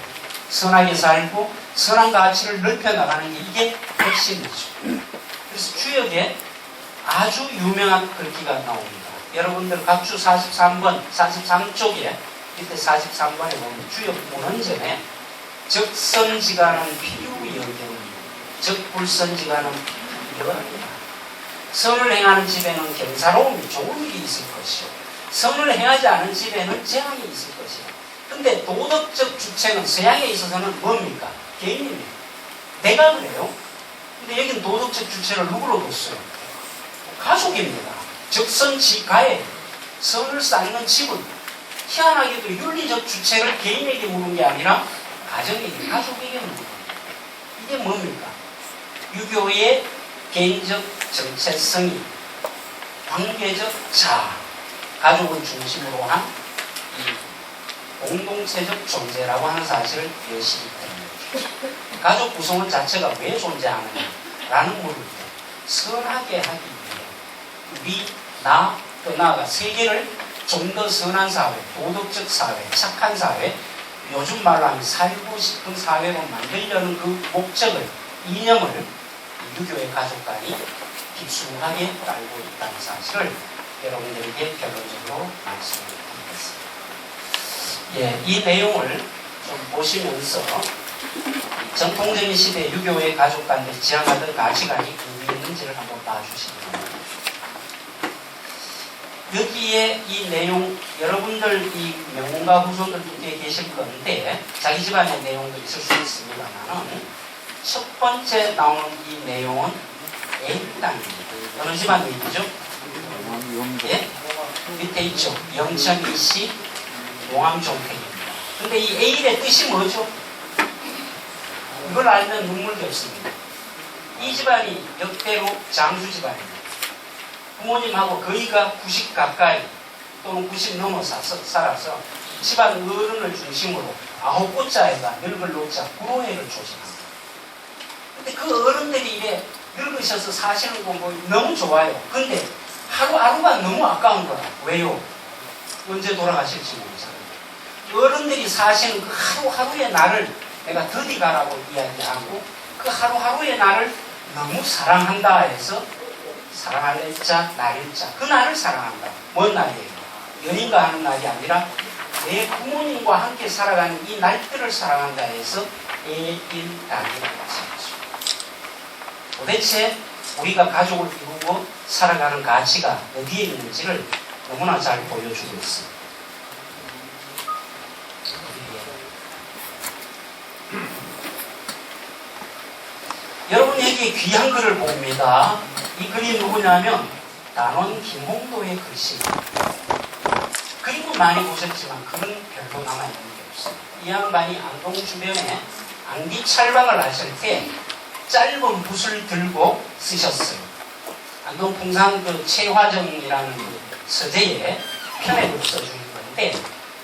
선하게 살고 선한 가치를 넓혀나가는 게 이게 핵심이죠. 그래서 주역에 아주 유명한 글귀가 나옵니다. 여러분들 각주 43번, 43쪽에 이때 43번에 보면 주역 문헌전에 적선지가는 필요여경이요 적불선지가는 필요합니다. 선을 행하는 집에는 경사로움이 좋은 일이 있을 것이요 선을 행하지 않은 집에는 재앙이 있을 것이요. 근데 도덕적 주체는 서양에 있어서는 뭡니까? 개인입니다. 내가 그래요. 근데 여기는 도덕적 주체를 누구로 뒀어요? 가족입니다. 적선지가에 선을 쌓는 집은 희한하게도 윤리적 주체를 개인에게 묻는 게 아니라 가정에게, 가족에게 묻는 겁니다. 이게 뭡니까? 유교의 개인적 정체성이 관계적 자아, 가족을 중심으로 한 이 공동체적 존재라고 하는 사실을 여실히 드러내죠. 가족 구성원 자체가 왜 존재하느냐라는 물을 선하게 하기 위해 우리, 나, 또 나아가 세계를 좀 더 선한 사회, 도덕적 사회, 착한 사회, 요즘 말로 하면 살고 싶은 사회로 만들려는 그 목적을, 이념을 유교의 가족관이 깊숙하게 알고 있다는 사실을 여러분들에게 결론적으로 말씀드리겠습니다. 예, 이 내용을 좀 보시면서 전통적인 시대 유교의 가족관들이 지향하던 가치관이 의미있는지를 한번 봐주시기 바랍니다. 여기에 이 내용, 여러분들 이 명문가 후손들께 계실 건데 자기 집안의 내용도 있을 수 있습니다만 첫 번째 나오는 이 내용은 A땅입니다. 어느 집안 얘기죠? 예? 밑에 있죠. 영천이씨 용암종택입니다. 근데 이 A의 뜻이 뭐죠? 이걸 알면 눈물이 없습니다. 이 집안이 역대로 장수 집안입니다. 부모님하고 거의가 90 가까이 또는 90 넘어서 살아서 집안 어른을 중심으로 9꽃자에다 늙을 노자 구로회를 조직합니다. 근데 그 어른들이 이래 늙으셔서 사시는 거 너무 좋아요. 근데 하루하루가 너무 아까운 거라. 왜요? 언제 돌아가실지 모르잖아요. 어른들이 사시는 그 하루하루의 날을 내가 더디 가라고 이야기하고 그 하루하루의 날을 너무 사랑한다 해서 사랑할 일자, 날일자, 그 날을 사랑한다. 뭔 날이에요? 연인과 하는 날이 아니라 내 부모님과 함께 살아가는 이 날들을 사랑한다 해서 애일단이라고 하죠. 도대체 우리가 가족을 이루고 살아가는 가치가 어디에 있는지를 너무나 잘 보여주고 있습니다. 여러분 여기 귀한 글을 봅니다. 이 글이 누구냐면 단원 김홍도의 글씨입니다. 그림은 많이 보셨지만 글은 별로 남아있는 게 없어요. 이 양반이 안동 주변에 안기 찰방을 하실 때 짧은 붓을 들고 쓰셨어요. 안동 풍산 그 최화정이라는 그 서재에 편액을 써주는 건데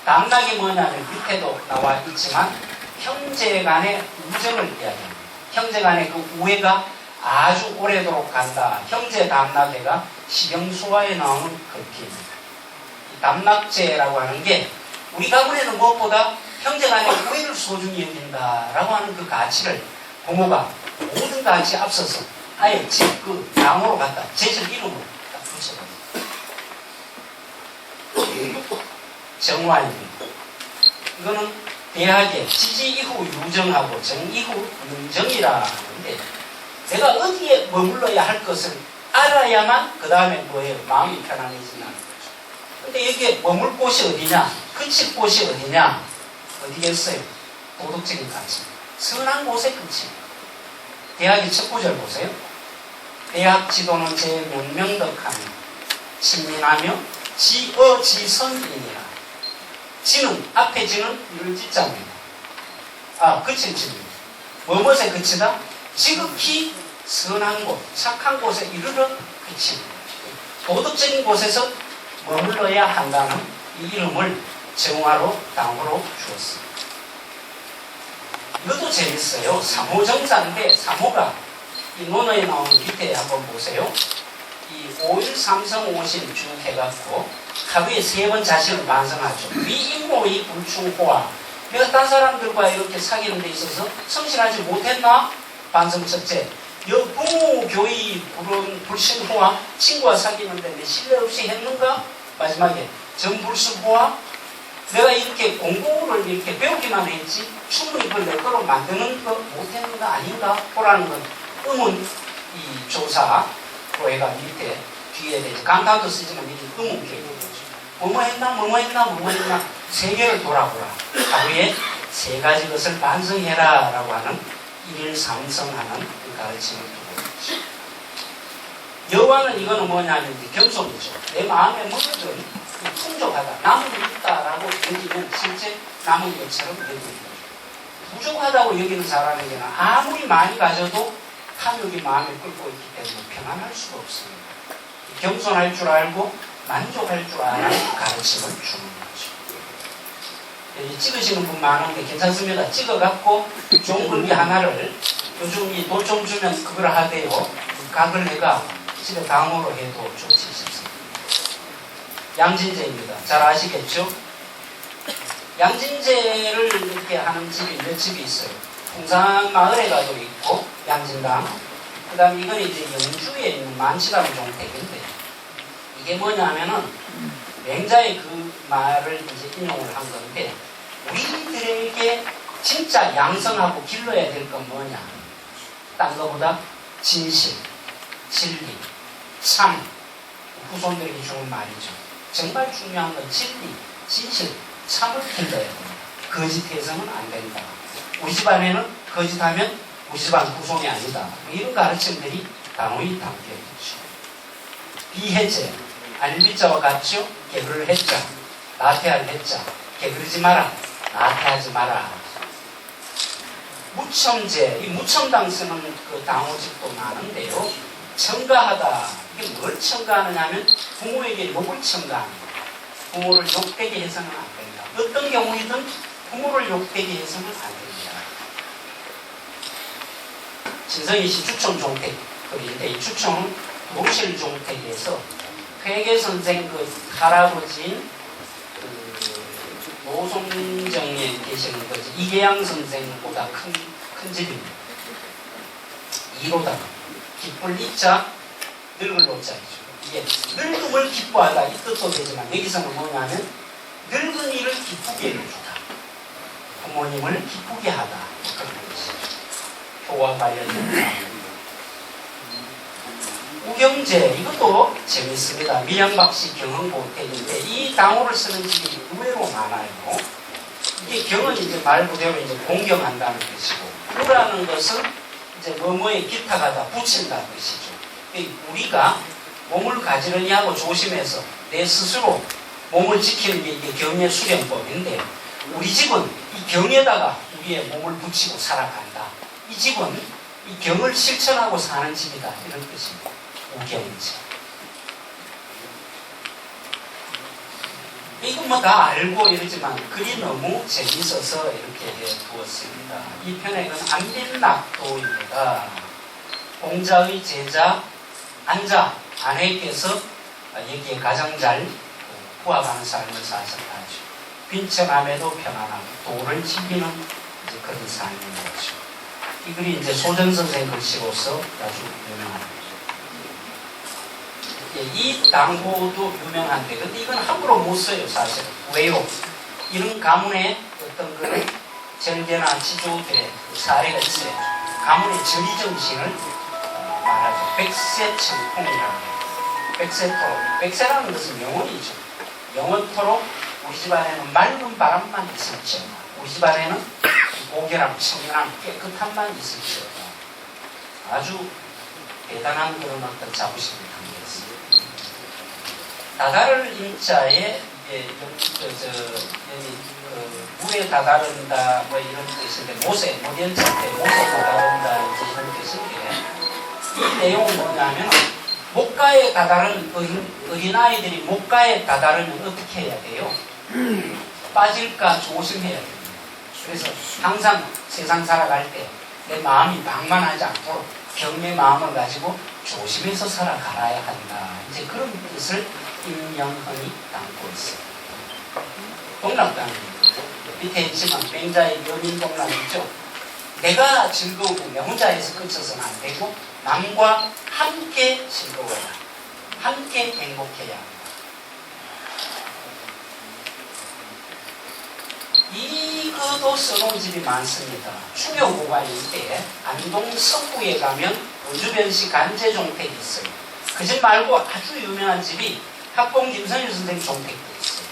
당락이 뭐냐면 밑에도 나와 있지만 형제 간의 우정을 이야기합니다. 형제 간의 그 우애가 아주 오래도록 간다. 형제 담락애가 시병수화에 나오는 글귀입니다. 이 담락제라고 하는 게 우리 가문에는 무엇보다 형제 간의 우애를 소중히 여긴다라고 하는 그 가치를 부모가 모든 가치 앞서서 아예 그 나무로 갖다 제절 이름으로 딱 붙여버립니다. 정화입니다. 이거는 대학의 지지 이후 유정하고 정 이후 윤정이라는데 내가 어디에 머물러야 할 것을 알아야만 그 다음에 뭐예요? 마음이 편안해진다는 거죠. 근데 여기에 머물 곳이 어디냐? 그칠 곳이 어디냐? 어디겠어요? 도덕적인 가치. 선한 곳에 그칩니다. 대학의 첫 구절 보세요. 대학 지도는 제 명명덕하며 친민하며 지어지선이니라. 지는 앞에 지는 율지자입니다. 그칠 지입니다. 무엇에 그치다? 지극히 선한 곳, 착한 곳에 이르러 그칩니다. 도덕적인 곳에서 머물러야 한다는 이 이름을 정화로 당으로 주었습니다. 이것도 재밌어요. 사모정사인데 사모가 이 논어에 나오는 밑에 한번 보세요. 이 5일 삼성 5신 쭉 해갖고 하루에 3번 자신을 반성하죠. 위임모의 불충호화. 내가 딴 사람들과 이렇게 사귀는 데 있어서 성실하지 못했나? 반성 첫째. 부모 교의 불신호화. 친구와 사귀는데 내 신뢰 없이 했는가? 마지막에 전불수호화. 내가 이렇게 공부를 이렇게 배우기만 했지 충분히 그걸 내 거로 만드는 거 못했는 거 아닌가? 보라는 건 의문 이 조사 고해가 밑에 뒤에 대해서 감탄도 쓰지만 밑에 의문 교육이죠. 뭐뭐 했나 세 개를 돌아보라. 하루에 3가지 것을 반성해라 라고 하는 일일 삼성하는 그 가르침을 두고 있죠. 여호와는 이거는 뭐냐면 겸손이죠. 내 마음에 뭐든 풍족하다, 남은 있다라고 여기면 실제 남은 것처럼 여기는 거죠. 부족하다고 여기는 사람에게는 아무리 많이 가져도 탐욕이 마음에 끓고 있기 때문에 평안할 수가 없습니다. 겸손할 줄 알고 만족할 줄 아는 가르침을 주는 거죠. 여기 찍으시는 분 많은데 괜찮습니다. 찍어갖고 좋은 글귀 하나를 요즘 이 돈 좀 주면 그걸 하대요. 각을 해가 집에 강호로 해도 좋지 싶습니다. 양진제입니다. 잘 아시겠죠? 양진제를 이렇게 하는 집이 몇 집이 있어요. 풍산 마을에 가도 있고 양진당. 그 다음에 이건 이제 영주에 있는 만치라는 종택인데 이게 뭐냐면은 맹자의 그 말을 이제 인용을 한 건데 우리들에게 진짜 양성하고 길러야 될 건 뭐냐? 딴 거보다 진실, 진리, 참. 후손들에게 주는 말이죠. 정말 중요한 건 진리, 진실, 참을 길러야 됩니다. 거짓해서는 안 된다. 우리 집안에는 거짓하면 우리 집안 후손이 아니다. 이런 가르침들이 단호히 담겨 있죠. 비해제, 알비자와 같죠? 게으를 했자, 나태할 했자, 게으르지 마라, 나태하지 마라. 무첨제, 이 무첨당 쓰는 그 당호집도 많은데요. 첨가하다. 이게 뭘 첨가하느냐 하면 부모에게 욕을 첨가합니다. 부모를 욕되게 해서는 안 됩니다. 어떤 경우이든 부모를 욕되게 해서는 안 됩니다. 진성희 씨 추천 종택 글인데 이 추천은 도실 종택에서 회계 선생 그 할아버지인 노송정에 계시는 거지 이계양 선생보다 큰 집입니다. 2로다가 기쁠 이자 늙을 노자이죠. 이게 늙음을 기뻐하다 이 뜻도 되지만 여기서는 뭐냐면 늙은이를 기쁘게 해주다. 부모님을 기쁘게 하다. 그런 것이죠. 효와 관련된 우경제 이것도 재밌습니다. 밀양박씨 경흥고택인데 이 당호를 쓰는 집이 의외로 많아요. 이게 경은 이제 말 그대로 이제 공경한다는 것이고 우라는 것은 이제 뭐뭐에 기탁하다 붙인다는 것이죠. 우리가 몸을 가지런히 하고 조심해서 내 스스로 몸을 지키는 게 이게 경의 수련법인데 우리 집은 이 경에다가 우리의 몸을 붙이고 살아간다. 이 집은 이 경을 실천하고 사는 집이다. 이런 뜻입니다. 우경제. 이건 뭐 다 알고 이러지만 글이 너무 재밌어서 이렇게 해두었습니다. 이 편에는 안빈낙도입니다. 공자의 제자 안자 아내께서 여기에 가장 잘 부합하는 삶을 사셨다죠. 빈천함에도 편안함, 도를 지키는 그런 삶인 거죠. 이 글이 이제 소전 선생 글씨로서 아주 유명합니다. 이 당호도 유명한데 근데 이건 함부로 못 써요. 사실 왜요? 이런 가문의 어떤 그런 절개나 지조들의 사례가 있어요. 가문의 절의정신을 말하죠. 백세청통이라고 해요. 백세토록. 백세라는 것은 영혼이죠. 영원토록 우리 집안에는 맑은 바람만 있을지어다. 우리 집안에는 고결함, 청량함, 깨끗함만 있을지어다. 아주 대단한 그런 어떤 자부심을 갖고 있습니다. 다다를 인자에 물에 다다른다 뭐 이런 뜻인데 모세 모련자 때 모세 다다른다 이제 이런 뜻인데 이 내용은 뭐냐면 목가에 다다른 어린아이들이 목가에 다다르면 어떻게 해야 돼요? 빠질까 조심해야 됩니다. 그래서 항상 세상 살아갈 때 내 마음이 방만하지 않도록 경외의 마음을 가지고 조심해서 살아가야 한다. 이제 그런 뜻을 임영헌이 담고 있습니다. 동락당입니다. 밑에 있지만 맹자의 연인동락 있죠. 내가 즐거우고 내 혼자 해서 그쳐서는 안 되고 남과 함께 즐거워야 함께 행복해야 합니다. 이것도 써놓은 집이 많습니다. 충효고관일 때 안동 성구에 가면 우주변시 간제종택이 있어요. 그 집 말고 아주 유명한 집이 학봉 김선일 선생 종택도 있어요.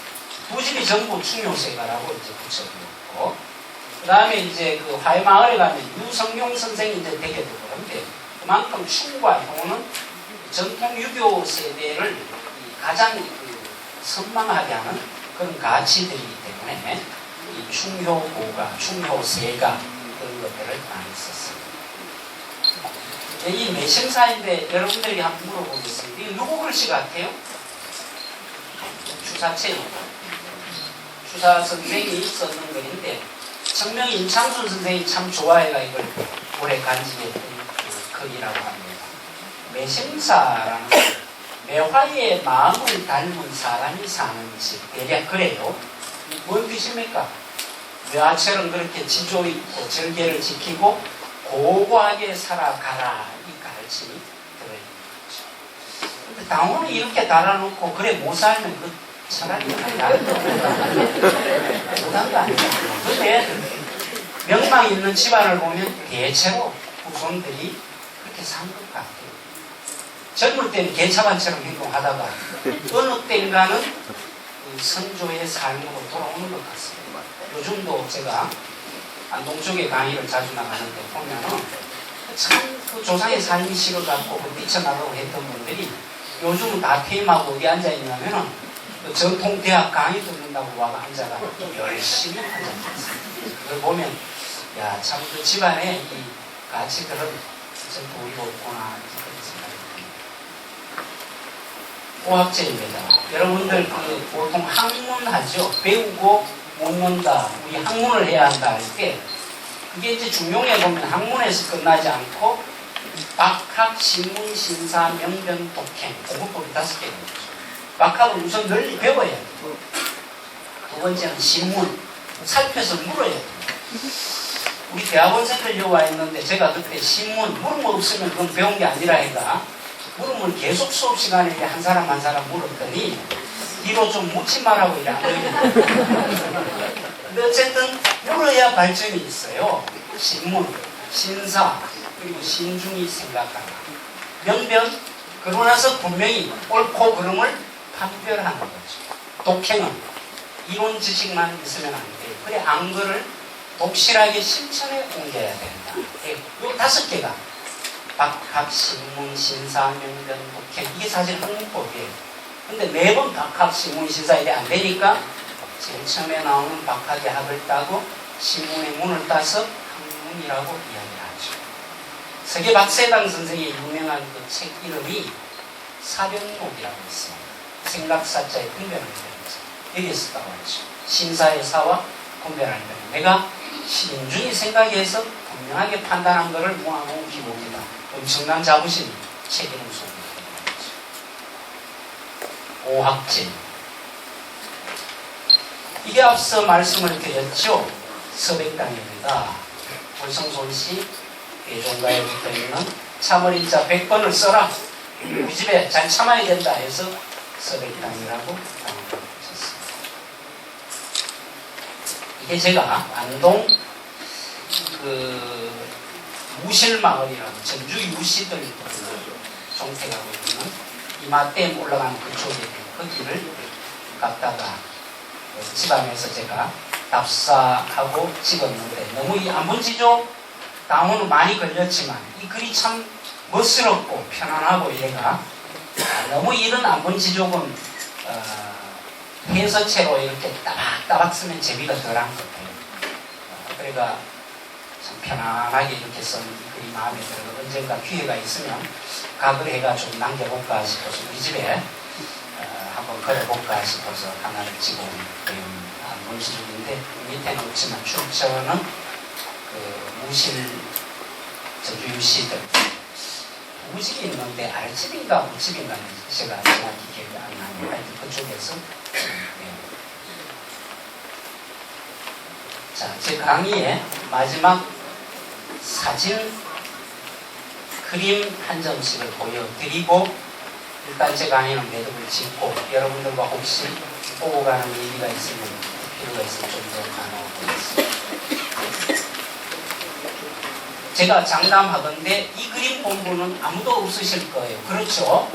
두 집이 전부 충효세가라고 이제 붙여두었고, 그 다음에 이제 그 화해마을에 가면 유성용 선생이 이제 되게 되고 그런데 그만큼 충과 효는 전통 유교 세대를 가장 선망하게 하는 그런 가치들이기 때문에 이 충효고가, 충효세가 그런 것들을 많이 썼습니다. 이 매심사인데 여러분들이 한번 물어보겠습니다. 이 이거 누구 글씨 같아요? 추사체요. 추사 선생이 썼는 글인데 청명 임창순 선생이 참 좋아해가 이걸 오래 간직했던 그 글이라고 합니다. 매심사라는 매화의 마음을 닮은 사람이 사는 집 대략 그래요. 뭔 뜻입니까? 매화처럼 그렇게 지조 있고 절개를 지키고 고고하게 살아가라 이 가르침이 들어있는 거죠. 근데 당원을 이렇게 달아놓고 그래 못 살면 그 차라리 나를 못한 거 아니야. 근데 명망 있는 집안을 보면 대체로 후손들이 그렇게 산 것 같아요. 젊을 때는 개차반처럼 행동하다가 어느 때인가는 그 선조의 삶으로 돌아오는 것 같습니다. 요즘도 제가 안동 쪽에 강의를 자주 나가는데 보면은 참 그 조상의 삶이 싫어갖고 그 뛰쳐나가고 했던 분들이 요즘은 다 퇴임하고 어디 앉아있냐면은 그 전통대학 강의 듣는다고 와가 앉아가 열심히 앉아있어요. 그걸 보면 야 참 그 집안에 이 가치들은 전부 우리가 없구나 그런 생각이 듭니다. 오학제입니다. 여러분들 그 보통 학문하죠. 배우고 묻는다. 우리 학문을 해야 한다 할 때 그게 이제 중용에 보면 학문에서 끝나지 않고 박학, 신문, 신사, 명변, 독행 공부법이 5개가 있죠. 박학은 우선 널리 배워야 돼요. 두 번째는 신문 살펴서 물어야 돼요. 우리 대학원생들 여기 와 있는데 제가 그때 신문 물은 거 없으면 그건 배운 게 아니라 해가 물음을 계속 수업 시간에 한 사람 한 사람 물었더니 뒤로 좀 묻지 말라고 이래 안 그러겠다. 근데 어쨌든 물어야 발전이 있어요. 신문, 신사, 그리고 신중히 생각하라. 명변, 그러고 나서 분명히 옳고 그름을 판별하는 거죠. 독행은 이론 지식만 있으면 안 돼요. 그래 안거를 독실하게 실천에 옮겨야 된다. 요 5개가 박학, 신문, 신사, 명변, 독행 이게 사실 학문법이에요. 근데 매번 박학, 신문, 신사 이게 안 되니까 제일 처음에 나오는 박학의 학을 따고 신문의 문을 따서 학문이라고 이야기하죠. 세계 박세당 선생의 유명한 그 책 이름이 사변록이라고 있습니다. 생각사자의 분별을 배우죠. 여기에서 나왔죠. 신사의 사와 분별하는 것. 내가 신중히 생각해서 분명하게 판단한 것을 모아놓은 기록이다. 엄청난 자부심이 책임을 속에 있는 거죠. 오학제. 이게 앞서 말씀을 드렸죠. 서백당입니다. 월성손씨 대종가에 붙어있는 참어린자 100번을 써라. 우리 집에 잘 참아야 된다 해서 서백당이라고 붙였습니다. 이게 제가 안동 그 무실마을이라고 전주 유시들 종택하고 있는 이마댐 올라가는 그쪽에 그 길을 갔다가 집안에서 제가 답사하고 찍었는데 너무 이 안본지조 당원은 많이 걸렸지만 이 글이 참 멋스럽고 편안하고 이래가 너무 이런 안본지족은 해서체로 이렇게 따박따박 쓰면 재미가 덜한 것 같아요. 그러니까 참 편안하게 이렇게 쓴 글이 마음에 들어서 언젠가 기회가 있으면 각을 해가 좀 남겨볼까 싶어서 우리 집에 한번 걸어볼까 싶어서 하나를 찍어 온 안본지족인데 밑에는 없지만 출처는 그 무실 유시들 우집이 있는데 아랫집인가 우집인가 제가 정확히 기억이 안 나는데 하여튼 그쪽에서 자, 제 강의의 마지막 사진 그림 한 점씩을 보여드리고 일단 제 강의는 매듭을 짓고 여러분들과 혹시 보고 가는 얘기가 있으면 필요가 있으면 좀 더 나눠보겠습니다. 제가 장담하건대 이 그림 공부는 아무도 없으실 거예요. 그렇죠?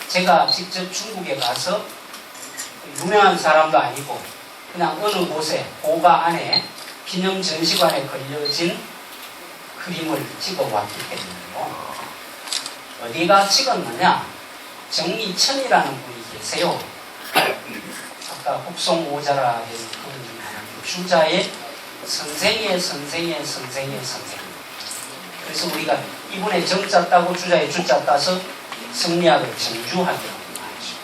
제가 직접 중국에 가서 유명한 사람도 아니고 그냥 어느 곳에 고가 안에 기념 전시관에 걸려진 그림을 찍어왔기 때문에요. 어디가 찍었느냐? 정이천이라는 분이 계세요. 아까 북송오자라 하는 그분 중에 하나. 주자의 선생의 선생의 선생의 선생. 그래서 우리가 이분의 정자 따고 주자의 주자 따서 성리학을 정주학이라고 하죠.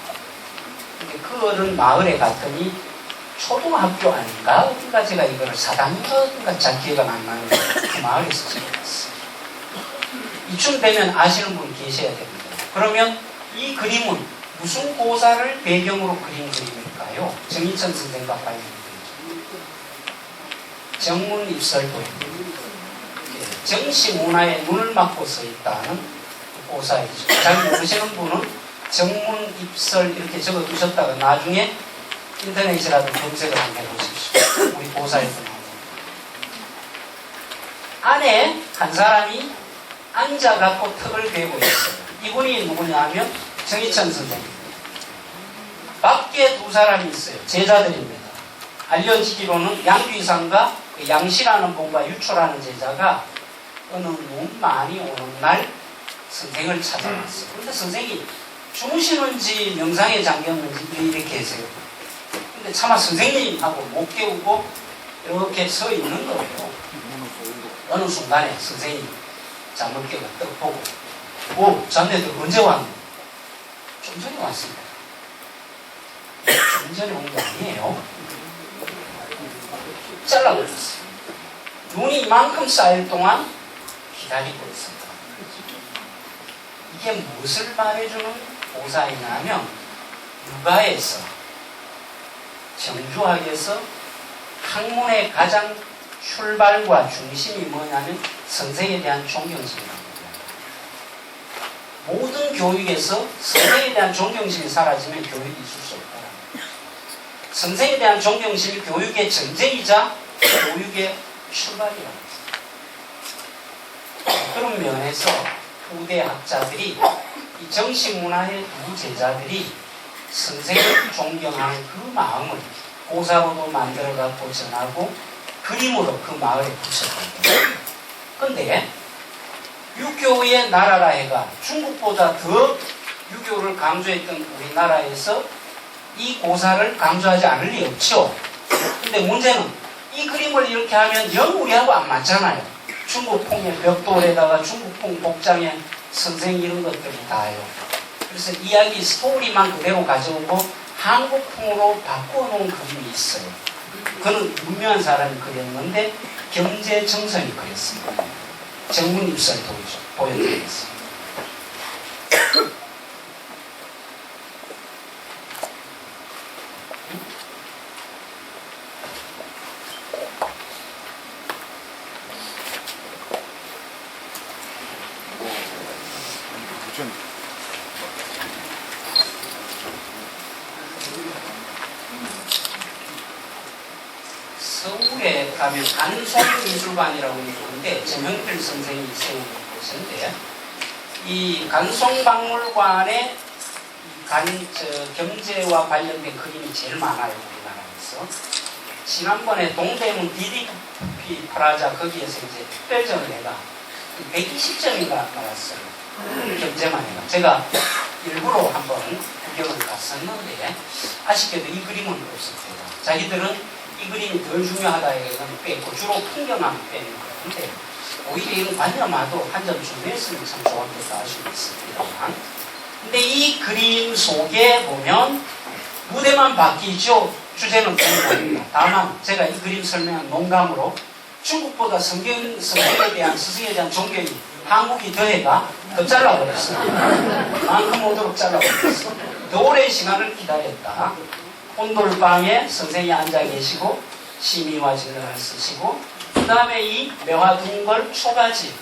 근데 그거는 마을에 갔더니 초등학교 아닌가? 어딘가 제가 이거를 사당인가 잘 기회가 안 나는데 그 마을에서 찍어봤어요. 이쯤 되면 아시는 분 계셔야 됩니다. 그러면 이 그림은 무슨 고사를 배경으로 그린 그림일까요? 정인천 선생과 관련된 정문입설도입니다. 정시 문화에 눈을 막고 서 있다는 고사이죠. 잘 모르시는 분은 정문입설 이렇게 적어 두셨다가 나중에 인터넷이라도 검색을 한번 해보십시오. 우리 고사에서 나옵니다. 안에 한 사람이 앉아갖고 턱을 대고 있어요. 이분이 누구냐면 정희천 선생님. 밖에 두 사람이 있어요. 제자들입니다. 알려지기로는 양귀상과 양씨라는 분과 유초라는 제자가 어느 눈 많이 오는 날 선생을 찾아왔어요. 근데 선생이 주무시는지 명상에 잠겼는지 이렇게 계세요. 근데 차마 선생님하고 못 깨우고 이렇게 서 있는 거예요. 어느 순간에 선생님이 잠을 깨고 떡 보고 오, 자네들 언제 왔노? 좀 전에 왔습니다. 좀 전에 온 게 아니에요. 잘라버렸어요. 눈이 이만큼 쌓일 동안 기다리고 있습니다. 이게 무엇을 말해주는 고사이냐면 육아에서 정주학에서 학문의 가장 출발과 중심이 뭐냐면 선생에 대한 존경심입니다. 모든 교육에서 선생에 대한 존경심이 사라지면 교육이 있을 수 없다. 선생에 대한 존경심이 교육의 전쟁이자 교육의 출발이라고 했습니다. 그런 면에서 후대 학자들이 이 정신문화의 두 제자들이 선생을 존경하는 그 마음을 고사로도 만들어갖고 전하고 그림으로 그 마을에 붙였거든요. 근데 유교의 나라라 해가 중국보다 더 유교를 강조했던 우리나라에서 이 고사를 강조하지 않을 리 없죠. 근데 문제는 이 그림을 이렇게 하면 영 우리하고 안 맞잖아요. 중국풍의 벽돌에다가 중국풍 복장에 선생 이런 것들이 다요. 그래서 이야기 스토리만 그대로 가져오고 한국풍으로 바꿔놓은 그림이 있어요. 그는 유명한 사람이 그렸는데 경제정선이 그렸습니다. 정문입설 보여드리겠습니다. 서울에 가면 간송미술관이라고 있는데 정형필 선생이 세운 곳인데 이 간송박물관에 경제와 관련된 그림이 제일 많아요. 우리나라에서. 지난번에 동대문 DDP 프라자 거기에서 이제 특별전을 해가 120점인가 나왔어요. 경제만 해가. 제가 일부러 한번 구경을 갔었는데 아쉽게도 이 그림은 없었대요. 자기들은 이 그림이 덜 중요하다 해서는 빼고 주로 풍경만 빼는 거예요. 근데 오히려 이런 관념화도 한 점 준비했으면 참 좋았겠다 할 수도 있습니다만, 근데 이 그림 속에 보면 무대만 바뀌죠. 주제는 중국입니다. 다만 제가 이 그림 설명한 농담으로 중국보다 성경에 대한 스승에 대한 존경이 한국이 더해가 더 잘라버렸어요. 만큼 오도록 잘라버렸어요. 더 오랜 시간을 기다렸다. 온돌방에 선생이 앉아 계시고 심의와 진료를 쓰시고 그 다음에 이 매화둥걸 초가지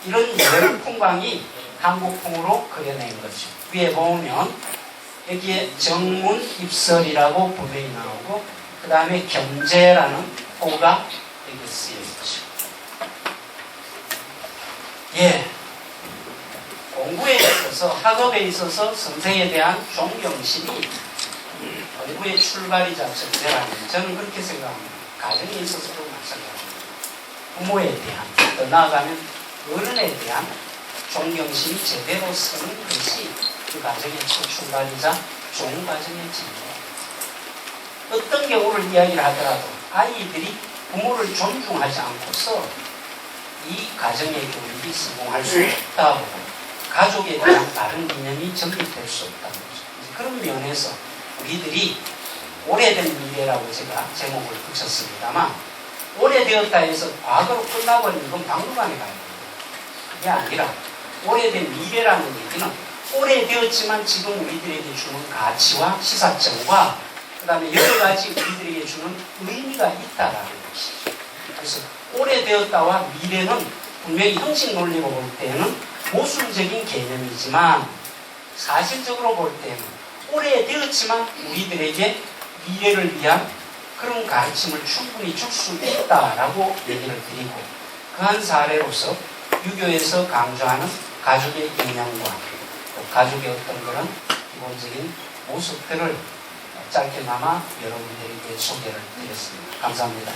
이런 여러 풍광이 한국풍으로 그려낸 거죠. 위에 보면 여기에 정문입설이라고 분명히 나오고 그 다음에 경제라는 호가 여기 쓰여 있죠. 예, 공부에 있어서 학업에 있어서 선생에 대한 존경심이 공부의 출발이자 전제라는 저는 그렇게 생각합니다. 가정에 있어서도 마찬가지입니다. 부모에 대한 더 나아가면 어른에 대한 존경심이 제대로 서는 것이 그 가정의 첫 출발이자 좋은 가정의 진입니다. 어떤 경우를 이야기를 하더라도 아이들이 부모를 존중하지 않고서 이 가정의 교육이 성공할 수 없다고 가족에 대한 다른 이념이 정립될 수 없다는 거죠. 그런 면에서 우리들이 오래된 미래라고 제가 제목을 붙였습니다만, 오래되었다 해서 과거로 끝나버리는 건 박물관에 가야 됩니다. 그게 아니라 오래된 미래라는 얘기는 오래되었지만 지금 우리들에게 주는 가치와 시사점과 그 다음에 여러 가지 우리들에게 주는 의미가 있다라는 것이죠. 그래서 오래되었다와 미래는 분명히 형식 논리로 볼 때는 모순적인 개념이지만 사실적으로 볼 때는 오래되었지만 우리들에게 미래를 위한 그런 가르침을 충분히 줄 수 있다라고 얘기를 드리고, 그한 사례로서 유교에서 강조하는 가족의 인연과 또 가족의 어떤 그런 기본적인 모습들을 짧게나마 여러분들에게 소개를 드렸습니다. 감사합니다.